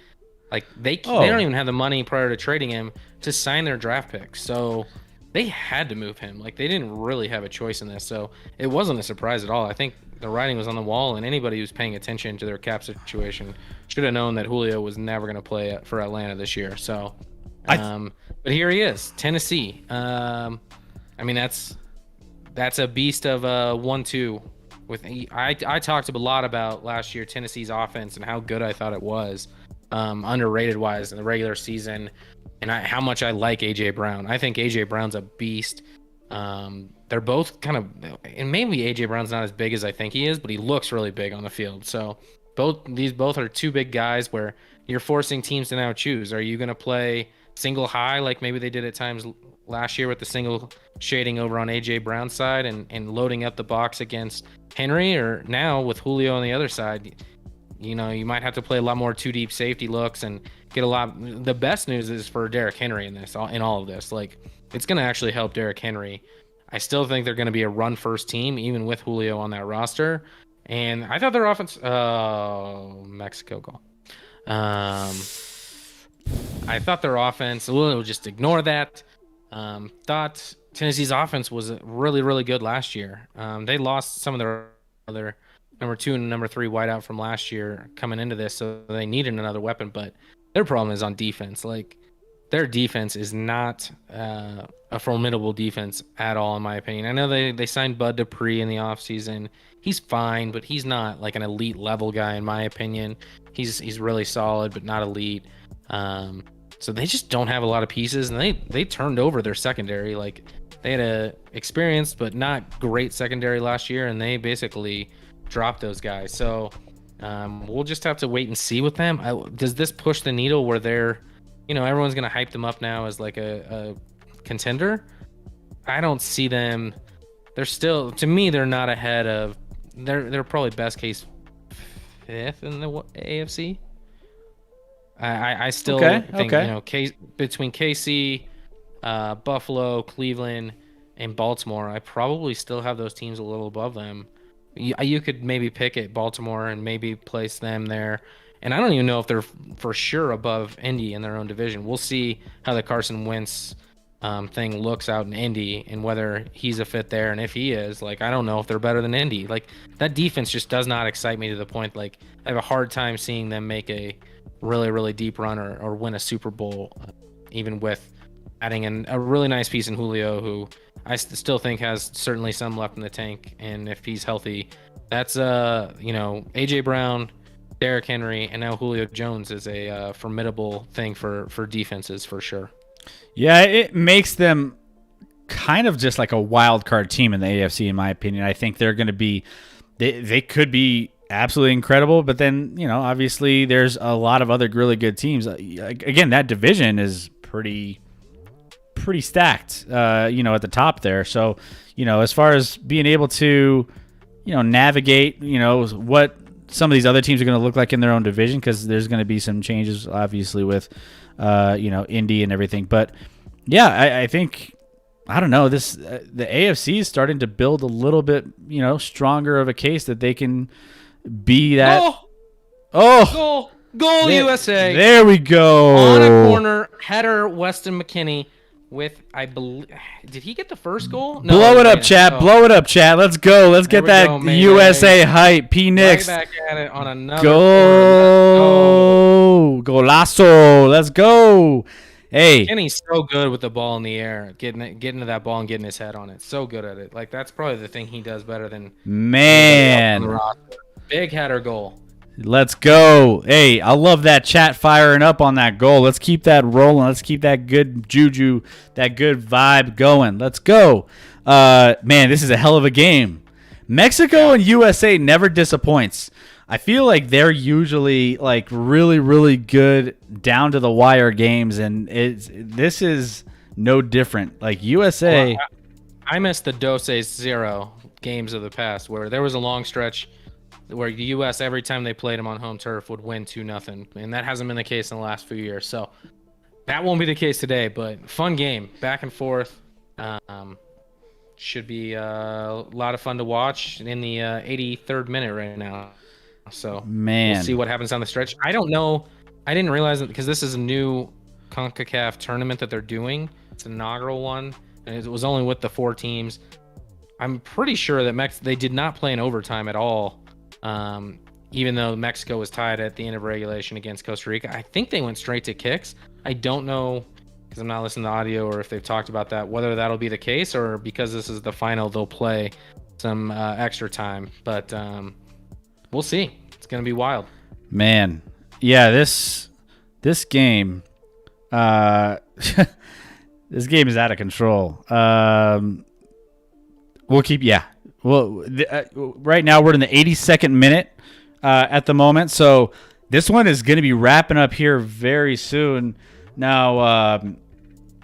they don't even have the money prior to trading him to sign their draft pick. So they had to move him. They didn't really have a choice in this. So it wasn't a surprise at all. I think the writing was on the wall, and anybody who's paying attention to their cap situation should have known that Julio was never going to play for Atlanta this year. So, but here he is, Tennessee. That's a beast of a 1-2. I talked a lot about last year Tennessee's offense and how good I thought it was, underrated wise in the regular season. And how much I like AJ Brown. I think AJ Brown's a beast. They're both kind of, and maybe AJ Brown's not as big as I think he is, but he looks really big on the field. So both are two big guys where you're forcing teams to now choose. Are you going to play single high like maybe they did at times last year with the single shading over on AJ Brown's side and loading up the box against Henry, or now with Julio on the other side? You might have to play a lot more two deep safety looks and get a lot. The best news is for Derrick Henry in all of this. It's going to actually help Derrick Henry. I still think they're going to be a run first team, even with Julio on that roster. And I thought their offense, Mexico goal. I thought their offense, we'll just ignore that. Thought Tennessee's offense was really, really good last year. They lost some of their other number 2 and number 3 wideout from last year coming into this, so they needed another weapon. But their problem is on defense. Their defense is not a formidable defense at all, in my opinion. I know they signed Bud Dupree in the offseason. He's fine, but he's not an elite level guy, in my opinion. He's really solid, but not elite. So they just don't have a lot of pieces, and they turned over their secondary. They had a experienced but not great secondary last year, and they basically dropped those guys. So we'll just have to wait and see with them. Does this push the needle where they're, everyone's going to hype them up now as a contender? I don't see them. They're still, to me, they're not ahead of, they're probably best case 5th in the AFC. I still think, between KC, Buffalo, Cleveland, and Baltimore. I probably still have those teams a little above them. You could maybe pick at Baltimore and maybe place them there. And I don't even know if they're for sure above Indy in their own division. We'll see how the Carson Wentz thing looks out in Indy and whether he's a fit there. And if he is, like, I don't know if they're better than Indy. Like, that defense just does not excite me to the point, like, I have a hard time seeing them make a really, really deep run or win a Super Bowl, even with adding in a really nice piece in Julio, who I still think has certainly some left in the tank. And if he's healthy, that's, A.J. Brown, Derrick Henry, and now Julio Jones is a formidable thing for defenses for sure. Yeah, it makes them kind of just like a wild card team in the AFC, in my opinion. I think they're going to be, they could be absolutely incredible, but then, obviously there's a lot of other really good teams. Again, that division is pretty stacked, at the top there. So, as far as being able to, navigate, what some of these other teams are going to look like in their own division, because there's going to be some changes, obviously, with, Indy and everything. But, yeah, I think, I don't know, the AFC is starting to build a little bit, stronger of a case that they can be that. Goal, USA. There we go. On a corner, header, Weston McKennie. With, I believe, did he get the first goal? No, blow it up, chat. Blow it up, chat. Let's go. Let's get that USA hype. P. Nix. Right back at it on another. Go. Golazo. Let's go. Hey. Kenny's so good with the ball in the air, getting to that ball and getting his head on it. So good at it. Like, that's probably the thing he does better than. Man. Big header goal. Let's go. Hey, I love that chat firing up on that goal. Let's keep that rolling. Let's keep that good juju, that good vibe going. Let's go. Man, this is a hell of a game. Mexico and USA never disappoints. I feel like they're usually like really, really good down to the wire games, and this is no different. Like USA. Well, I missed the Dose 0 games of the past where there was a long stretch where the U.S. every time they played them on home turf would win 2-0, and that hasn't been the case in the last few years. So that won't be the case today, but fun game, back and forth. Should be a lot of fun to watch in the 83rd minute right now. So man, we'll see what happens on the stretch. I don't know. I didn't realize that because this is a new CONCACAF tournament that they're doing. It's an inaugural one, and it was only with the 4 teams. I'm pretty sure that they did not play in overtime at all. Even though Mexico was tied at the end of regulation against Costa Rica. I think they went straight to kicks. I don't know, because I'm not listening to audio, or if they've talked about that, whether that'll be the case, or because this is the final, they'll play some extra time. But we'll see. It's going to be wild. Man. Yeah, this game, this game is out of control. We'll keep, yeah. Well, right now we're in the 82nd minute at the moment, so this one is going to be wrapping up here very soon. Now,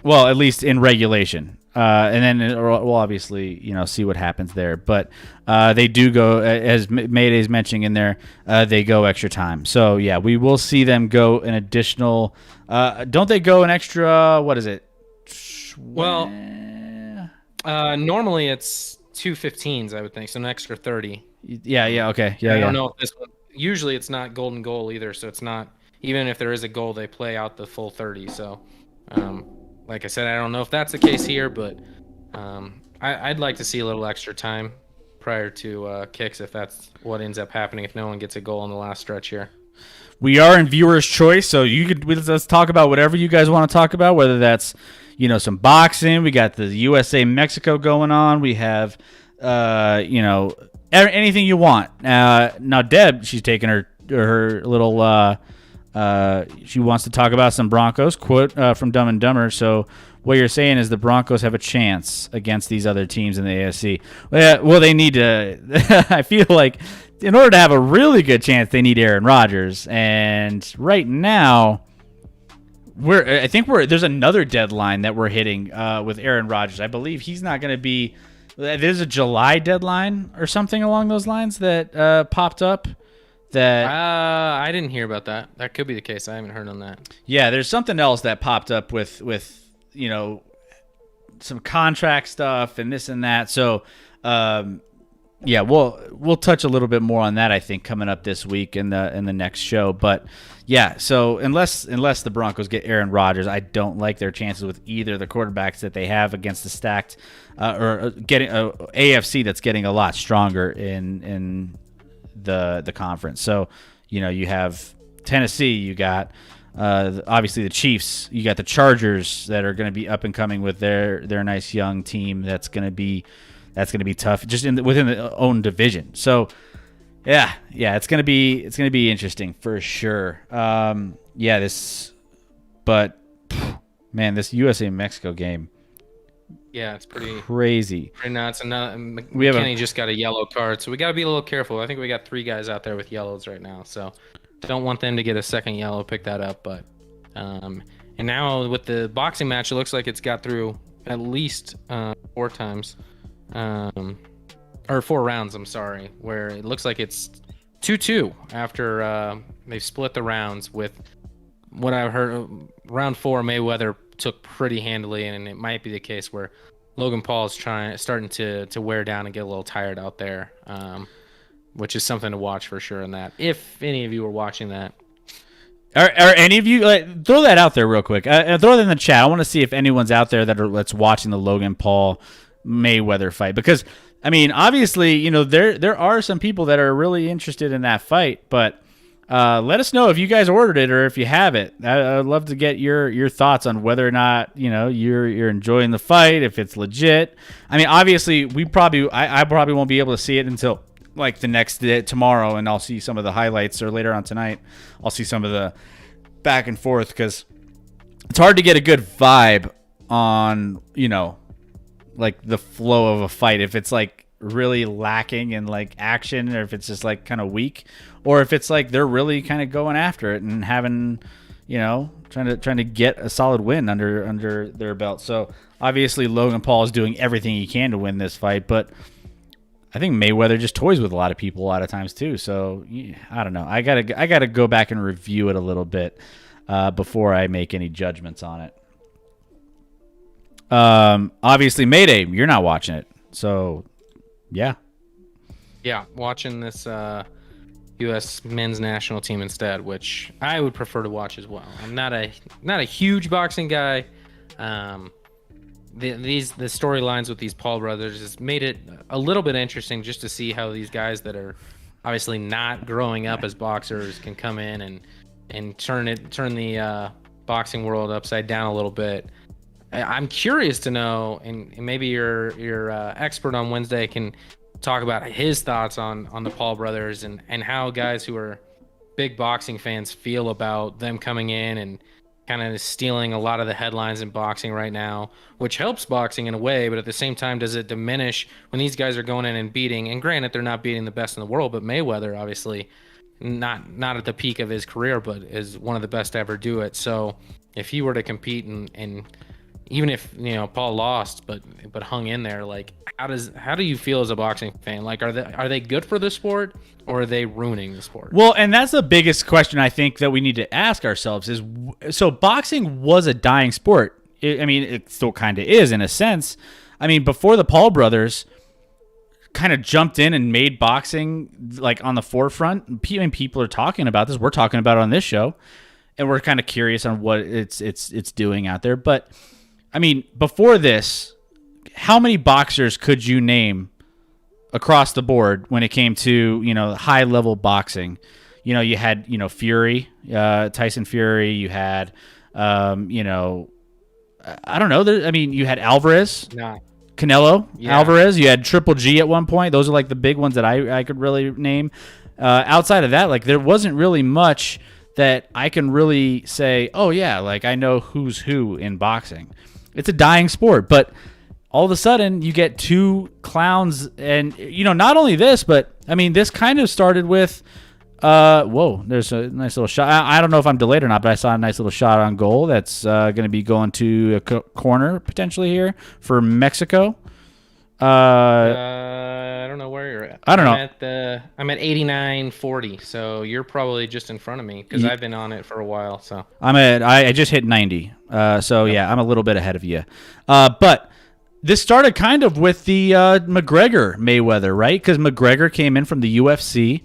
well, at least in regulation, and then we'll obviously see what happens there. But they do go, as Mayday's mentioning in there, they go extra time. So yeah, we will see them go an additional. Don't they go an extra? What is it? Well, normally it's 2 15s, I would think, so an extra 30. Yeah, okay. Yeah, I don't know if this one, usually it's not golden goal either, so it's not, even if there is a goal, they play out the full 30. So, like I said, I don't know if that's the case here, but I'd like to see a little extra time prior to kicks if that's what ends up happening, if no one gets a goal in the last stretch here. We are in viewer's choice, so let's talk about whatever you guys want to talk about, whether that's some boxing. We got the USA Mexico going on. We have anything you want. Now Deb, she's taking her little she wants to talk about some Broncos, quote from Dumb and Dumber. So what you're saying is the Broncos have a chance against these other teams in the AFC. Well, they need to I feel like in order to have a really good chance, they need Aaron Rodgers, and right now there's another deadline that we're hitting with Aaron Rodgers. I believe he's not going to be. There's a July deadline or something along those lines that popped up. That I didn't hear about that. That could be the case. I haven't heard on that. Yeah, there's something else that popped up with some contract stuff and this and that. So, yeah, we'll touch a little bit more on that, I think, coming up this week in the next show. But yeah, so unless the Broncos get Aaron Rodgers, I don't like their chances with either the quarterbacks that they have against the stacked or getting AFC that's getting a lot stronger in the conference. So, you have Tennessee, you got obviously the Chiefs, you got the Chargers that are going to be up and coming with their nice young team. That's going to be tough just within the own division. So yeah, it's going to be interesting for sure. This USA Mexico game. Yeah, it's pretty crazy. Pretty nuts. And McKinney just got a yellow card, so we got to be a little careful. I think we got 3 guys out there with yellows right now, so don't want them to get a second yellow, pick that up. But and now with the boxing match, it looks like it's got through at least 4 times. Or 4 rounds, I'm sorry, where it looks like it's 2-2 after they've split the rounds. With what I heard, round 4 Mayweather took pretty handily, and it might be the case where Logan Paul is starting to wear down and get a little tired out there, which is something to watch for sure in that, if any of you were watching that. Are any of you throw that out there real quick? Throw it in the chat. I want to see if anyone's out there that's watching the Logan Paul Mayweather fight, because I mean, obviously, there are some people that are really interested in that fight, but let us know if you guys ordered it or if you have it. I'd love to get your thoughts on whether or not you're enjoying the fight, if it's legit. I mean, obviously, I probably won't be able to see it until like the next day, tomorrow, and I'll see some of the highlights, or later on tonight I'll see some of the back and forth, because it's hard to get a good vibe on like the flow of a fight, if it's like really lacking in like action, or if it's just like kind of weak, or if it's like they're really kind of going after it and having trying to get a solid win under their belt. So obviously Logan Paul is doing everything he can to win this fight, but I think Mayweather just toys with a lot of people a lot of times too. So I don't know, I gotta go back and review it a little bit before I make any judgments on it. Obviously Mayday, you're not watching it, so yeah, watching this U.S. men's national team instead, which I would prefer to watch as well. I'm not a huge boxing guy. The storylines with these Paul brothers has made it a little bit interesting, just to see how these guys that are obviously not growing up as boxers can come in and turn the boxing world upside down a little bit. I'm curious to know, and maybe your expert on Wednesday can talk about his thoughts on the Paul brothers and how guys who are big boxing fans feel about them coming in and kind of stealing a lot of the headlines in boxing right now, which helps boxing in a way, but at the same time, does it diminish when these guys are going in and beating? And granted, they're not beating the best in the world, but Mayweather, obviously, not at the peak of his career, but is one of the best to ever do it. So if he were to compete and even if Paul lost, but hung in there, like how do you feel as a boxing fan? Like are they good for the sport, or are they ruining the sport? Well, and that's the biggest question I think that we need to ask ourselves is, so boxing was a dying sport. It still kind of is in a sense. I mean, before the Paul brothers kind of jumped in and made boxing like on the forefront, people are talking about this. We're talking about it on this show, and we're kind of curious on what it's doing out there, but I mean, before this, how many boxers could you name across the board when it came to, high level boxing? You had, Fury, Tyson Fury, you had, I don't know. You had Alvarez, Canelo, Alvarez, you had Triple G at one point. Those are like the big ones that I could really name. Outside of that, like there wasn't really much that I can really say, oh yeah, like I know who's who in boxing. It's a dying sport, but all of a sudden you get 2 clowns, and not only this, but I mean, this kind of started with whoa, there's a nice little shot. I don't know if I'm delayed or not, but I saw a nice little shot on goal that's going to be going to a corner potentially here for Mexico. I don't know where you're at. I don't know. I'm at 89.40, so you're probably just in front of me because I've been on it for a while. So I just hit 90. So yeah, I'm a little bit ahead of you. But this started kind of with the McGregor Mayweather, right? Because McGregor came in from the UFC,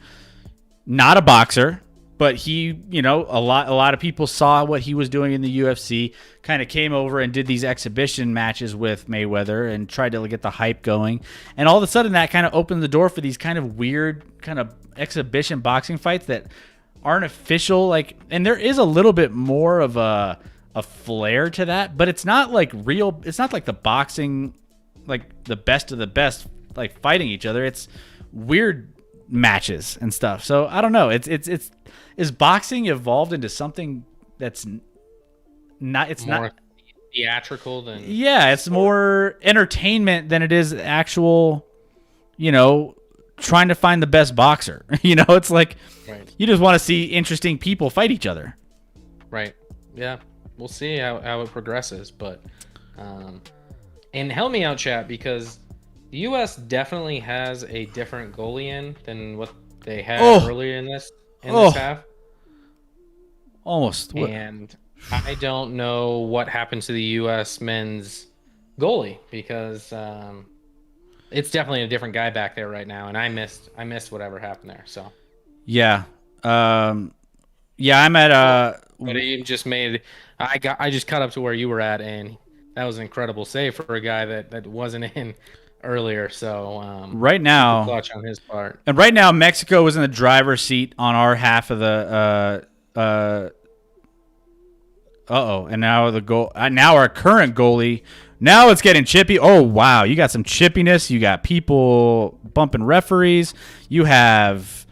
not a boxer, but he, a lot of people saw what he was doing in the UFC, kind of came over and did these exhibition matches with Mayweather and tried to get the hype going. And all of a sudden that kind of opened the door for these kind of weird kind of exhibition boxing fights that aren't official. And there is a little bit more of a flair to that, but it's not like real. It's not like the boxing, like the best of the best, like fighting each other. It's weird matches and stuff. So I don't know. Is boxing evolved into something that's not? It's More not theatrical than. Yeah, it's more entertainment than it is actual. Trying to find the best boxer. It's like Right. you just want to see interesting people fight each other. Right. Yeah. We'll see how it progresses, but and help me out, chat, because the U.S. definitely has a different goalie in than what they had earlier in this half. Almost. And I don't know what happened to the U.S. men's goalie because it's definitely a different guy back there right now, and I missed whatever happened there. So Yeah. Yeah, I'm at But he just made. I just caught up to where you were at, and that was an incredible save for a guy that wasn't in earlier. So right now, clutch on his part. And right now, Mexico is in the driver's seat on our half of the. And now the goal. Now our current goalie. Now it's getting chippy. Oh wow, you got some chippiness. You got people bumping referees. You have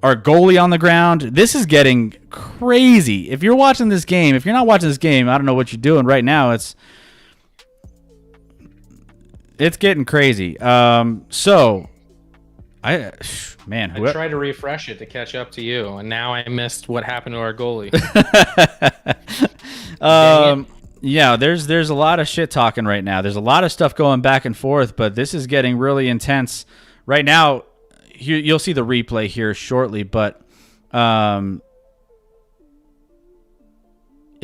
our goalie on the ground. This is getting crazy. If you're watching this game, if you're not watching this game, I don't know what you're doing right now. It's getting crazy. So I tried to refresh it to catch up to you, and now I missed what happened to our goalie. Yeah, there's a lot of shit talking right now. There's a lot of stuff going back and forth, but this is getting really intense right now. You'll see the replay here shortly, but it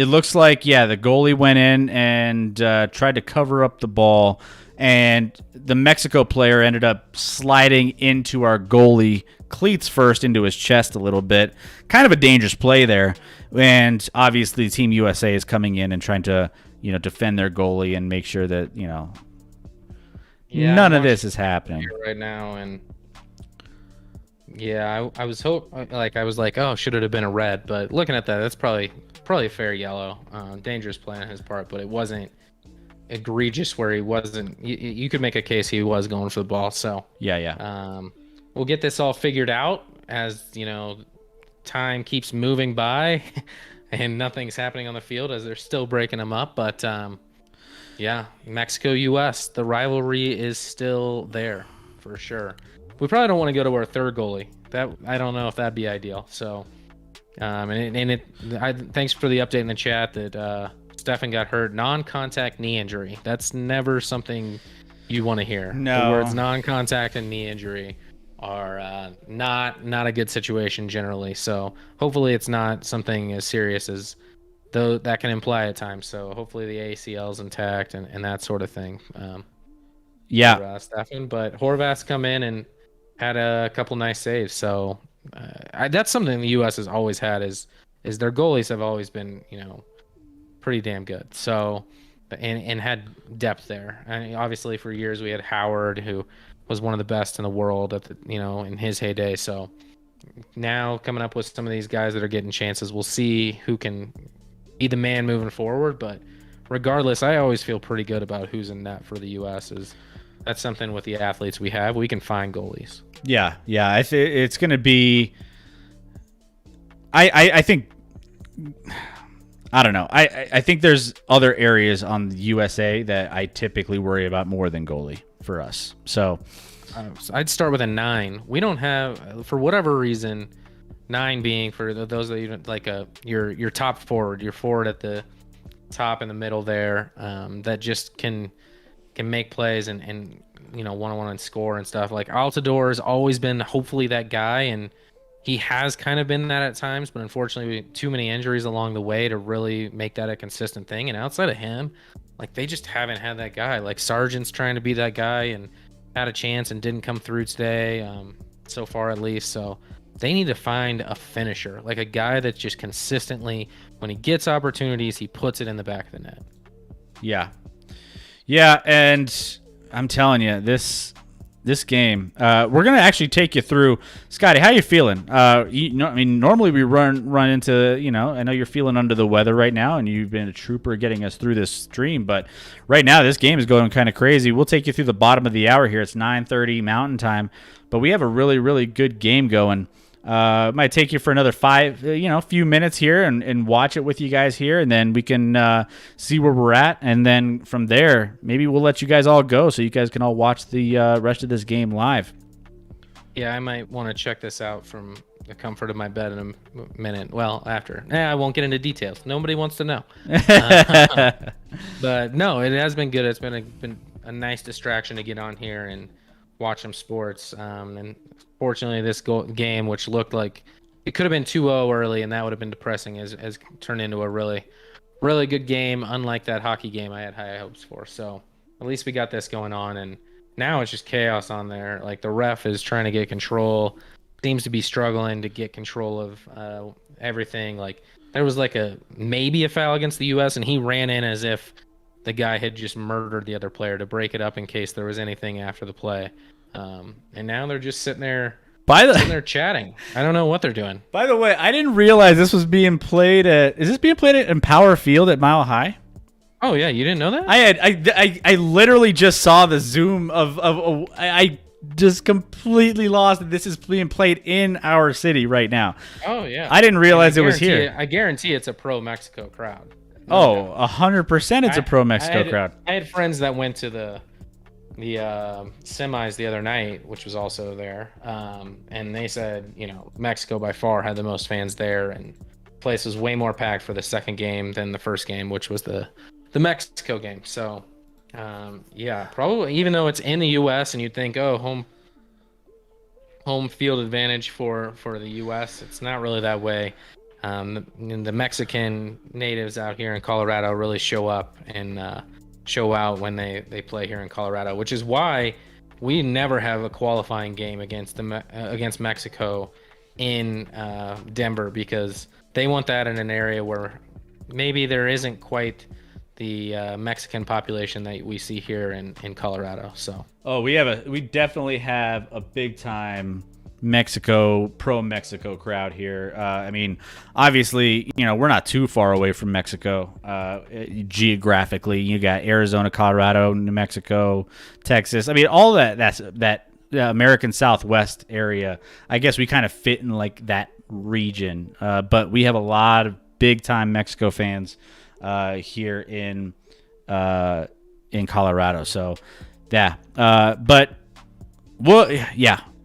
looks like, the goalie went in and tried to cover up the ball, and the Mexico player ended up sliding into our goalie cleats first into his chest a little bit. Kind of a dangerous play there, and obviously Team USA is coming in and trying to defend their goalie and make sure that none of this is happening right now. And yeah, I was like, oh, should it have been a red? But looking at that, that's probably a fair yellow. Dangerous play on his part, but it wasn't egregious where he wasn't. You could make a case he was going for the ball. So yeah. We'll get this all figured out as time keeps moving by, and nothing's happening on the field as they're still breaking them up. But Mexico U.S. the rivalry is still there for sure. We probably don't want to go to our third goalie. That I don't know if that'd be ideal. So, thanks for the update in the chat that Stefan got hurt, non-contact knee injury. That's never something you want to hear. No. The words non-contact and knee injury are not a good situation generally. So hopefully it's not something as serious as though that can imply at times. So hopefully the ACL is intact and that sort of thing. Stefan, but Horvath's come in and had a couple nice saves. So that's something the U.S. has always had is their goalies have always been, pretty damn good. So, and had depth there. And obviously for years we had Howard, who was one of the best in the world at the, in his heyday. So now coming up with some of these guys that are getting chances, we'll see who can be the man moving forward. But regardless, I always feel pretty good about who's in net for the U.S. That's something with the athletes we have. We can find goalies. Yeah. It's going to be. I think. I don't know. I think there's other areas on the USA that I typically worry about more than goalie for us. So I'd start with a 9. We don't have, for whatever reason, 9 being for those that even like your top forward, your forward at the top in the middle there, that just can make plays and one-on-one and score and stuff. Like Altidore has always been hopefully that guy, and he has kind of been that at times, but unfortunately, too many injuries along the way to really make that a consistent thing. And outside of him, like they just haven't had that guy. Like Sargent's trying to be that guy and had a chance and didn't come through today, so far at least. So they need to find a finisher, like a guy that just consistently, when he gets opportunities, he puts it in the back of the net. Yeah. Yeah, and I'm telling you, this game, we're gonna actually take you through. Scotty, how you feeling? I mean, normally we run into, I know you're feeling under the weather right now, and you've been a trooper getting us through this stream. But right now, this game is going kind of crazy. We'll take you through the bottom of the hour here. It's 9:30 Mountain Time, but we have a really, really good game going. Might take you for another few minutes here and watch it with you guys here, and then we can see where we're at, and then from there, maybe we'll let you guys all go so you guys can all watch the rest of this game live. Yeah, I might want to check this out from the comfort of my bed in a minute. Well, after. I won't get into details. Nobody wants to know. But no, it has been good. It's been a nice distraction to get on here and watch some sports. And fortunately, this game, which looked like it could have been 2-0 early, and that would have been depressing, has turned into a really, really good game, unlike that hockey game I had high hopes for. So at least we got this going on, and now it's just chaos on there. Like the ref is trying to get control, seems to be struggling to get control of everything. Like there was like maybe a foul against the U.S., and he ran in as if the guy had just murdered the other player to break it up in case there was anything after the play. And now they're just sitting there chatting. I don't know what they're doing. By the way, I didn't realize this was being played at. Is this being played at Empower Field at Mile High? Oh yeah, you didn't know that? I literally just saw the zoom of I just completely lost that this is being played in our city right now. Oh yeah. I didn't realize it was here. I guarantee it's a pro Mexico crowd. Oh, 100% it's a pro Mexico crowd. I had friends that went to the semis the other night, which was also there, and they said, Mexico by far had the most fans there, and the place was way more packed for the second game than the first game, which was the Mexico game. So yeah, probably, even though it's in the U.S. and you'd think, home field advantage for the U.S., it's not really that way. The Mexican natives out here in Colorado really show up and show out when they play here in Colorado, which is why we never have a qualifying game against Mexico in Denver, because they want that in an area where maybe there isn't quite the Mexican population that we see here in Colorado. So we definitely have a big time pro Mexico crowd here. I mean, obviously, we're not too far away from Mexico geographically. You got Arizona, Colorado, New Mexico, Texas. I mean, all that's American Southwest area. I guess we kind of fit in like that region, but we have a lot of big time Mexico fans here in Colorado. So yeah, but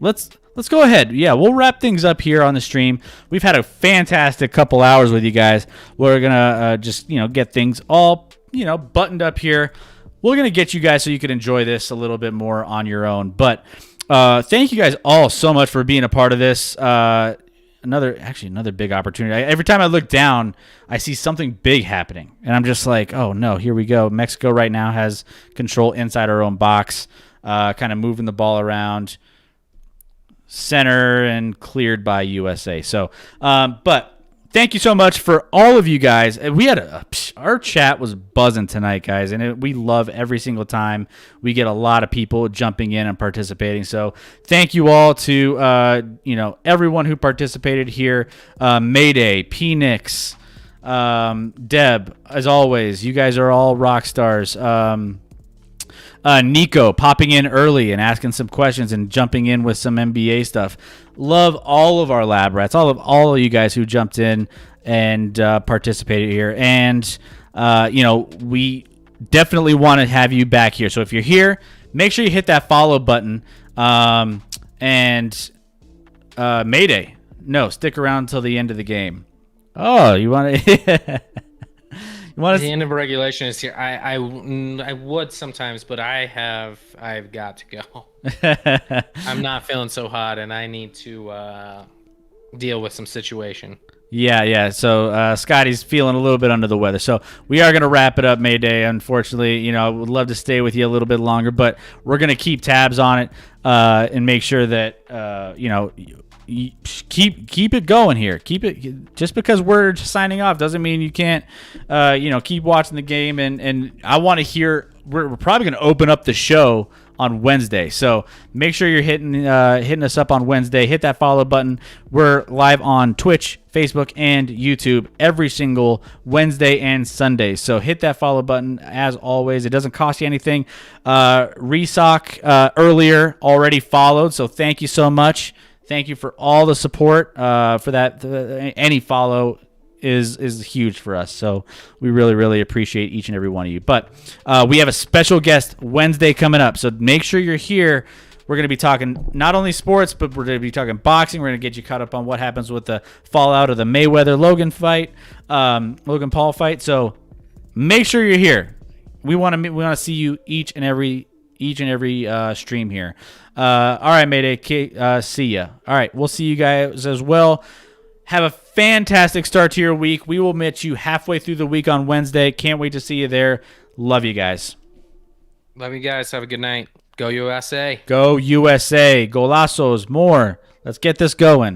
let's go ahead. Yeah, we'll wrap things up here on the stream. We've had a fantastic couple hours with you guys. We're gonna just get things all buttoned up here. We're gonna get you guys so you can enjoy this a little bit more on your own. But thank you guys all so much for being a part of this. Another big opportunity. Every time I look down, I see something big happening, and I'm just like, oh no, here we go. Mexico right now has control inside our own box, kind of moving the ball around. Center and cleared by USA. So, but thank you so much for all of you guys. We had our chat was buzzing tonight, guys, and we love every single time we get a lot of people jumping in and participating. So thank you all to everyone who participated here. Mayday, Phoenix, Deb, as always, you guys are all rock stars. Nico popping in early and asking some questions and jumping in with some NBA stuff. Love all of our lab rats, all of you guys who jumped in and participated here. And we definitely want to have you back here. So if you're here, make sure you hit that follow button. And Mayday, no, stick around until the end of the game. Oh, you want to? The end of regulation is here. I would sometimes, but I've got to go. I'm not feeling so hot, and I need to deal with some situation. Yeah. So Scotty's feeling a little bit under the weather. So we are going to wrap it up, Mayday. Unfortunately, I would love to stay with you a little bit longer, but we're going to keep tabs on it and make sure that, keep it going here. Keep it. Just because we're signing off doesn't mean you can't, keep watching the game. And I want to hear. We're probably going to open up the show on Wednesday. So make sure you're hitting us up on Wednesday. Hit that follow button. We're live on Twitch, Facebook, and YouTube every single Wednesday and Sunday. So hit that follow button as always. It doesn't cost you anything. Resock earlier already followed, so thank you so much. Thank you for all the support for that. Any follow is huge for us. So we really, really appreciate each and every one of you. But we have a special guest Wednesday coming up. So make sure you're here. We're going to be talking not only sports, but we're going to be talking boxing. We're going to get you caught up on what happens with the fallout of the Mayweather-Logan fight, Logan Paul fight. So make sure you're here. We want to see you each and every stream here. All right, Mayday. See ya. All right, we'll see you guys as well. Have a fantastic start to your week. We will meet you halfway through the week on Wednesday. Can't wait to see you there. Love you guys. Love you guys. Have a good night. Go USA. Go USA. Golazos. More. Let's get this going.